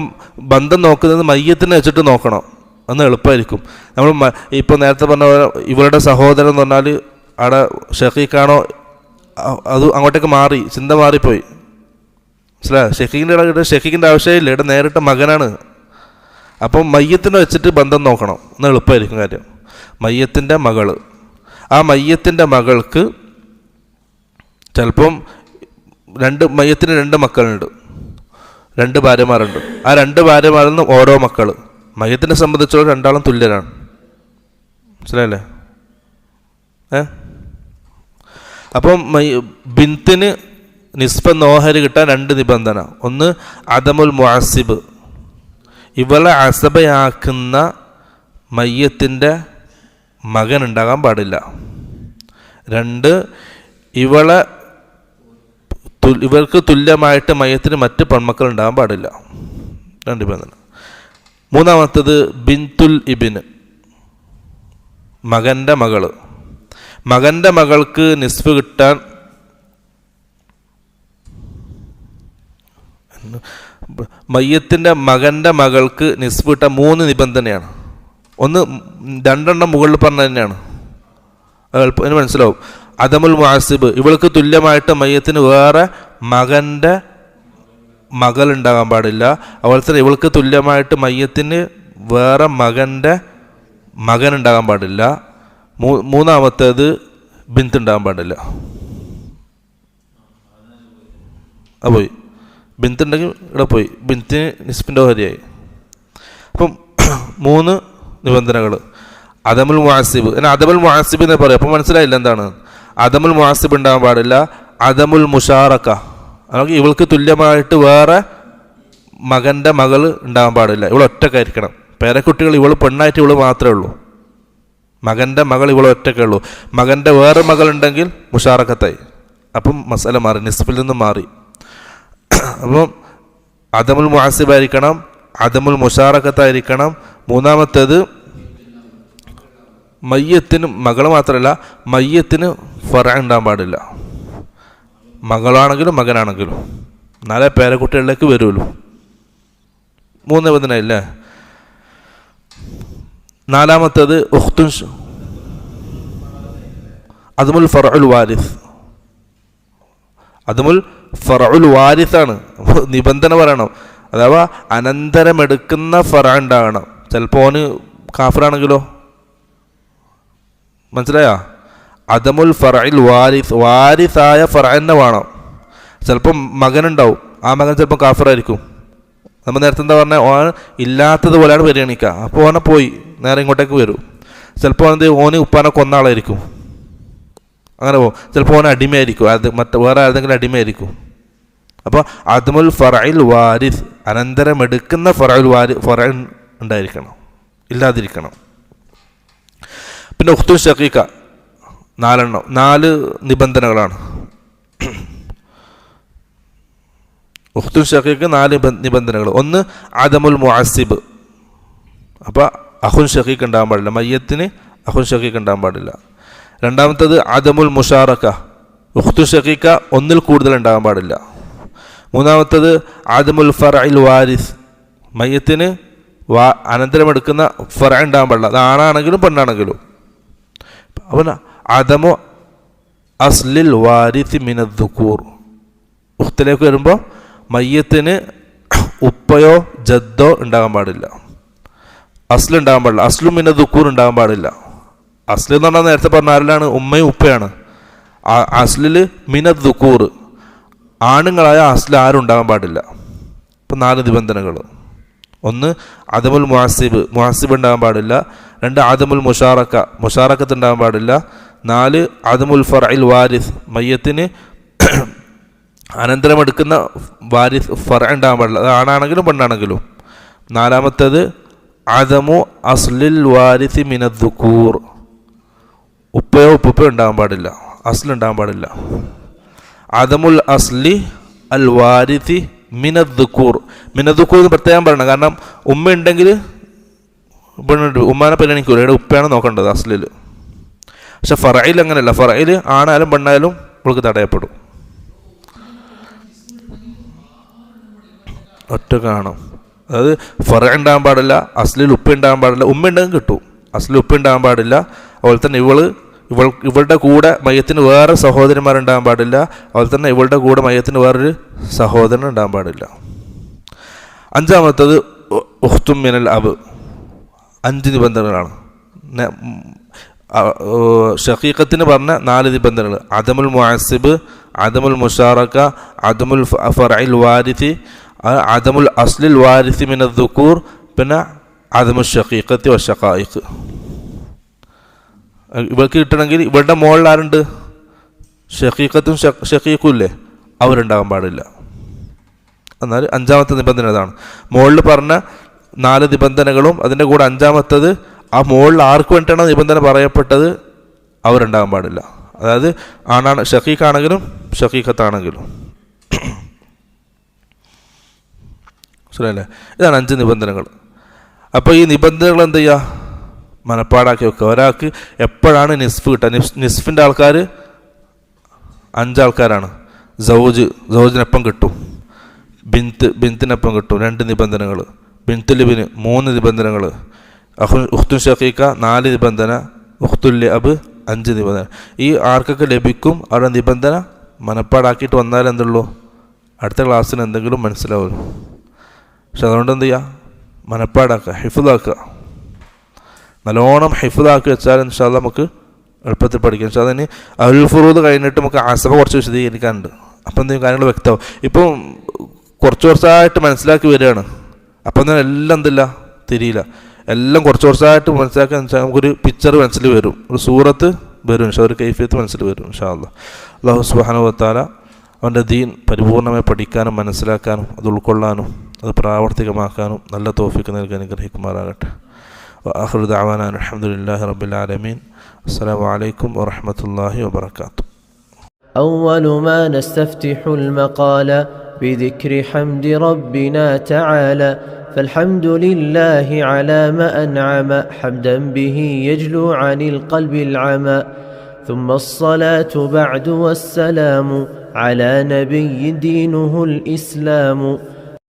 ബന്ധം നോക്കുന്നത് മയ്യത്തിനെ വെച്ചിട്ട് നോക്കണം, അന്ന് എളുപ്പമായിരിക്കും. നമ്മൾ ഇപ്പോൾ നേരത്തെ പറഞ്ഞ ഇവരുടെ സഹോദരൻ എന്ന് പറഞ്ഞാൽ അവിടെ ഷഖീഖാണോ, അത് അങ്ങോട്ടേക്ക് മാറി, ചിന്ത മാറിപ്പോയി. മനസ്സിലായോ? ഷഖീഖിൻ്റെ ആവശ്യമില്ല, ഇവിടെ നേരിട്ട മകനാണ്. അപ്പം മയ്യത്തിനെ വെച്ചിട്ട് ബന്ധം നോക്കണം, എന്ന് എളുപ്പമായിരിക്കും കാര്യം. മയ്യത്തിൻ്റെ മകള്, ആ മയ്യത്തിൻ്റെ മകൾക്ക് ചിലപ്പം മയ്യത്തിന് 2 മക്കളുണ്ട്, 2 ഭാര്യമാരുണ്ട്. ആ 2 ഭാര്യമാരിൽ നിന്നും ഓരോ മക്കൾ. മയ്യത്തിനെ സംബന്ധിച്ചോളം 2 തുല്യരാണ്. മനസ്സിലായില്ലേ? അപ്പം ബിന്തിന് നിസ്ഫ് നോഹര് കിട്ടാൻ 2 നിബന്ധന. ഒന്ന് അദമുൽ മുഅസ്സിബ്, ഇവളെ അസബയാക്കുന്ന മയ്യത്തിൻ്റെ മകൻ ഉണ്ടാകാൻ പാടില്ല. 2 ഇവർക്ക് തുല്യമായിട്ട് മയ്യത്തിന് മറ്റ് പെൺമക്കൾ ഉണ്ടാകാൻ പാടില്ല. 2 നിബന്ധന. മൂന്നാമത്തത് ബിൻതുൽ ഇബിന്, മകൻ്റെ മകള്. മകൻ്റെ മകൾക്ക് നിസ്ഫ് കിട്ടാൻ മയ്യത്തിൻ്റെ മകൻ്റെ മകൾക്ക് നിസ്ഫ് കിട്ടാൻ 3 നിബന്ധനയാണ്. ഒന്ന് 2 മുകളിൽ പറഞ്ഞ തന്നെയാണ്, അതിന് മനസ്സിലാവും. അദമുൽ മുഅസ്സിബ്, ഇവൾക്ക് തുല്യമായിട്ട് മയ്യത്തിന് വേറെ മകൻ്റെ മകൾ ഉണ്ടാകാൻ പാടില്ല. അതുപോലെ തന്നെ ഇവൾക്ക് തുല്യമായിട്ട് മയ്യത്തിന് വേറെ മകൻ്റെ മകൻ ഉണ്ടാകാൻ പാടില്ല. മൂന്നാമത്തേത് ബിന്ത് ഉണ്ടാകാൻ പാടില്ല. പോയി ബിന്ത് ഉണ്ടെങ്കിൽ ഇവിടെ പോയി, ബിന്തിന് നിസ്ഫിൻ്റെ ഓഹരിയായി. അപ്പം 3 നിബന്ധനകൾ. അദമുൽ മുഅസ്സിബ്, അദമുൽ മുഅസ്സിബ് എന്ന് പറയും. അപ്പം മനസ്സിലായില്ല എന്താണ് അദമുൽ മുഅസ്സിബ് ഉണ്ടാകാൻ പാടില്ല. അദമുൽ മുഷാറക്ക, അല്ലെങ്കിൽ ഇവൾക്ക് തുല്യമായിട്ട് വേറെ മകൻ്റെ മകൾ ഉണ്ടാകാൻ പാടില്ല. ഇവൾ ഒറ്റക്കായിരിക്കണം. പേരക്കുട്ടികൾ ഇവൾ പെണ്ണായിട്ട് ഇവൾ മാത്രമേ ഉള്ളൂ. മകൻ്റെ മകൾ ഇവൾ ഒറ്റക്കേ ഉള്ളൂ. മകൻ്റെ വേറെ മകളുണ്ടെങ്കിൽ മുഷാറക്കത്തായി. അപ്പം മസല മാറി, നിസ്ഫിൽ നിന്ന് മാറി. അപ്പം അദമുൽ മുഅസ്സിബായിരിക്കണം, അദമുൽ മുഷാറക്കത്തായിരിക്കണം. മൂന്നാമത്തേത് മയ്യത്തിന് മകൾ മാത്രമല്ല, മയ്യത്തിന് ഫറ ഉണ്ടാകാൻ പാടില്ല. മകളാണെങ്കിലും മകനാണെങ്കിലും, നാളെ പേരക്കുട്ടികളിലേക്ക് വരുമല്ലോ. 3 നിബന്ധനയില്ലേ. നാലാമത്തേത് ഉഖ്തുൻ, അദമുൽ ഫറഉൽ വാരിസ്. അദമുൽ ഫറഉൽ വാരിസാണ് നിബന്ധന പറയണം. അഥവാ അനന്തരമെടുക്കുന്ന ഫറ ഉണ്ടാകണം. ചിലപ്പോൾ ഓന് കാഫിറാണെങ്കിലോ, മനസ്സിലായോ? അദമുൽ ഫറഇൽ വാരിസ്, വാരിസായ ഫറ തന്നെ വേണം. ചിലപ്പം മകനുണ്ടാവും, ആ മകൻ ചിലപ്പോൾ കാഫിറായിരിക്കും. നമ്മൾ നേരത്തെ എന്താ പറഞ്ഞാൽ ഓൻ ഇല്ലാത്തതുപോലെയാണ് പരിഗണിക്കുക. അപ്പോൾ ഓനെ പോയി നേരെ ഇങ്ങോട്ടേക്ക് വരും. ചിലപ്പോൾ ഓന് ഉപ്പാനെ കൊന്ന ആളായിരിക്കും, അങ്ങനെ പോകും. ചിലപ്പോൾ ഓന് അടിമയായിരിക്കും, അത് വേറെ ഏതെങ്കിലും അടിമയായിരിക്കും. അപ്പോൾ അദമുൽ ഫറഇൽ വാരിസ്, അനന്തരമെടുക്കുന്ന ഫറ ഉണ്ടായിരിക്കണം, ഇല്ലാതിരിക്കണം. പിന്നെ ഉഖ്തുൻ ഷഖീഖ 4 നിബന്ധനകളാണ്. ഉഖ്തുൻ ഷഖീഖ് 4 നിബന്ധനകൾ. ഒന്ന് അദമുൽ മുഅസ്സിബ്, അപ്പോൾ അഖുൻ ഷഖീഖ് ഉണ്ടാകാൻ പാടില്ല, മയ്യത്തിന് അഖുൻ ഷഖീഖ് ഉണ്ടാകാൻ പാടില്ല. രണ്ടാമത്തത് അദമുൽ മുഷാറക്ക, ഉഖ്തു ഷഖീഖ ഒന്നിൽ കൂടുതൽ ഉണ്ടാകാൻ പാടില്ല. മൂന്നാമത്തത് അദമുൽ ഫറഇൽ വാരിസ്, മയ്യത്തിന് അനന്തരമെടുക്കുന്ന ഫറ ഉണ്ടാകാൻ പാടില്ല, അത് ആണാണെങ്കിലും പെണ്ണാണെങ്കിലും. അവൻ അദമു അസ്ലിൽ വാരിസി മിനദ്ദുകൂർ, ഉഖ്തിലേക്ക് വരുമ്പോൾ മയ്യത്തിന് ഉപ്പയോ ജദ്ദോ ഉണ്ടാകാൻ പാടില്ല, അസ്ൽ ഉണ്ടാകാൻ പാടില്ല. അസ്ലു മിനദ്ദുകൂർ ഉണ്ടാകാൻ പാടില്ല. അസ്ൽ എന്ന് പറഞ്ഞാൽ നേരത്തെ പറഞ്ഞ ആരിലാണ്? ഉമ്മയും ഉപ്പയാണ്. അസ്ലിൽ മിനദ്ദുകൂർ, ആണുങ്ങളായ അസ്ൽ ആരും ഉണ്ടാകാൻ പാടില്ല. ഇപ്പം 4 നിബന്ധനകൾ. ഒന്ന് അദമുൽ മുഅസ്സിബ് ഉണ്ടാകാൻ പാടില്ല. 2 അദമുൽ മുഷാറക്കത്ത് ഉണ്ടാകാൻ പാടില്ല. 4 അദമുൽ ഫറഇൽ വാരിസ്, മയ്യത്തിന് അനന്തരമെടുക്കുന്ന വാരിസ് ഫറ ഉണ്ടാകാൻ പാടില്ല, അത് ആണാണെങ്കിലും പെണ്ണാണെങ്കിലും. 4-മത്തേത് അദമു അസ്ലിൽ വാരിസി മിനദ്ദുകൂർ, ഉപ്പയോ ഉപ്പയോ ഉണ്ടാകാൻ പാടില്ല, അസ്ൽ ഉണ്ടാകാൻ പാടില്ല. അദമുൽ അസ്ലി അൽ വാരിസി മിനദ്ദുകൂർ എന്ന് പ്രത്യേകം പറയണം. കാരണം ഉമ്മ ഉണ്ടെങ്കിൽ ഉമ്മാനെ പരിഗണിക്കൂല, ഇവിടെ ഉപ്പയാണ് നോക്കേണ്ടത് അസ്ലിൽ. പക്ഷെ ഫറയിൽ അങ്ങനെയല്ല, ഫറയിൽ ആണായാലും പെണ്ണായാലും ഇവൾക്ക് തടയപ്പെടും. ഒറ്റ കാണും. അതായത് ഫറ ഉണ്ടാകാൻ പാടില്ല, അസ്ലിൽ ഉപ്പ ഉണ്ടാകാൻ പാടില്ല. ഉമ്മ ഉണ്ടെങ്കിൽ കിട്ടും, അസ്ലിൽ ഉപ്പ ഉണ്ടാകാൻ പാടില്ല. അതുപോലെ തന്നെ ഇവളുടെ കൂടെ മയ്യത്തിന് വേറെ സഹോദരന്മാരുണ്ടാകാൻ പാടില്ല. അതുപോലെ തന്നെ ഇവളുടെ കൂടെ മയ്യത്തിന് വേറൊരു സഹോദരൻ ഉണ്ടാകാൻ പാടില്ല. 5-മത്തേത് ഉഖ്തും മിനൽ അബ്, 5 നിബന്ധനകളാണ്. ഷഖീഖത്തിന് പറഞ്ഞ 4 നിബന്ധനകൾ: അദമുൽ മുഅസ്സിബ്, അദമുൽ മുഷാറക്ക, അദമുൽ ഫറഇൽ വാരിസി, അദമുൽ അസ്ലിൽ വാരിസി മിനദ്ദുകൂർ, പിന്നെ അദമുൽ ഷഖീഖത്തി വശഖായിഖ്. ഇവർക്ക് കിട്ടണമെങ്കിൽ ഇവരുടെ മുകളിൽ ആരുണ്ട്? ഷഖീഖത്തും ഷഖീഖും ഇല്ലേ, അവരുണ്ടാകാൻ പാടില്ല. എന്നാൽ 5-മത്തെ നിബന്ധന അതാണ്. മുകളിൽ പറഞ്ഞ 4 നിബന്ധനകളും അതിൻ്റെ കൂടെ 5-മത്തേത് ആ മുകളിൽ ആർക്ക് വേണ്ടിയിട്ടാണ് നിബന്ധന പറയപ്പെട്ടത്, അവരുണ്ടാകാൻ പാടില്ല. അതായത് ആണാണ് ഷഖീഖാണെങ്കിലും ഷഖീഖത്താണെങ്കിലും. ശരിയല്ലേ? ഇതാണ് 5 നിബന്ധനകൾ. അപ്പോൾ ഈ നിബന്ധനകൾ എന്ത് ചെയ്യുക? മനപ്പാടാക്കി വെക്കുക. ഒരാൾക്ക് എപ്പോഴാണ് നിസ്ഫ് കിട്ടുക? നിസ്ഫിൻ്റെ ആൾക്കാർ 5 ആൾക്കാരാണ്. സൗജിനൊപ്പം കിട്ടും, ബിന്തിനൊപ്പം കിട്ടും 2 നിബന്ധനകൾ, ബിന്തുലിബിന് 3 നിബന്ധനകൾ, ഉഖ്തുൻ ഷഖീഖ 4 നിബന്ധന, ഉഖ്തുൽ അബ് 5 നിബന്ധന. ഈ ആർക്കൊക്കെ ലഭിക്കും അവരുടെ നിബന്ധന മനപ്പാടാക്കിയിട്ട് വന്നാൽ എന്തുള്ളൂ, അടുത്ത ക്ലാസ്സിന് എന്തെങ്കിലും മനസ്സിലാവും. പക്ഷെ അതുകൊണ്ട് എന്ത് ചെയ്യുക? മനപ്പാടാക്കുക, ഹിഫ്ദാക്കുക. നല്ലോണം ഹിഫ്ദാക്കി വെച്ചാൽ ഇൻഷാ അല്ലാഹ് നമുക്ക് എളുപ്പത്തിൽ പഠിക്കാം. പക്ഷേ അതിന് അൽ ഫുറൂദ് കഴിഞ്ഞിട്ട് നമുക്ക് അസബ കുറച്ച് വിശദീകരിക്കാനുണ്ട്. അപ്പം എന്തെങ്കിലും കാര്യങ്ങൾ വ്യക്തമാവും. ഇപ്പം കുറച്ചായിട്ട് മനസ്സിലാക്കി വരികയാണ്. അപ്പം തന്നെ എല്ലാം എന്തില്ല തിരിയില്ല. എല്ലാം കുറച്ചായിട്ട് മനസ്സിലാക്കി വെച്ചാൽ നമുക്കൊരു പിക്ചർ മനസ്സിൽ വരും, ഒരു സൂറത്ത് വരും, ഇൻഷാ ഒരു കൈഫിയത്ത് മനസ്സിൽ വരും ഇൻഷാ അല്ലാഹ്. അല്ലാഹു സുബ്ഹാനഹു വ തആല അവൻ്റെ ദീൻ പരിപൂർണമായി പഠിക്കാനും മനസ്സിലാക്കാനും അത് ഉൾക്കൊള്ളാനും അത് പ്രാവർത്തികമാക്കാനും നല്ല തൗഫീഖ് നൽകി അനുഗ്രഹിക്കുമാറാകട്ടെ. وآخر دعوانا الحمد لله رب العالمين. السلام عليكم ورحمة الله وبركاته. أول ما نستفتح المقال بذكر حمد ربنا تعالى، فالحمد لله على ما أنعم حمدا به يجلو عن القلب العمى، ثم الصلاة بعد والسلام على نبي دينه الإسلام.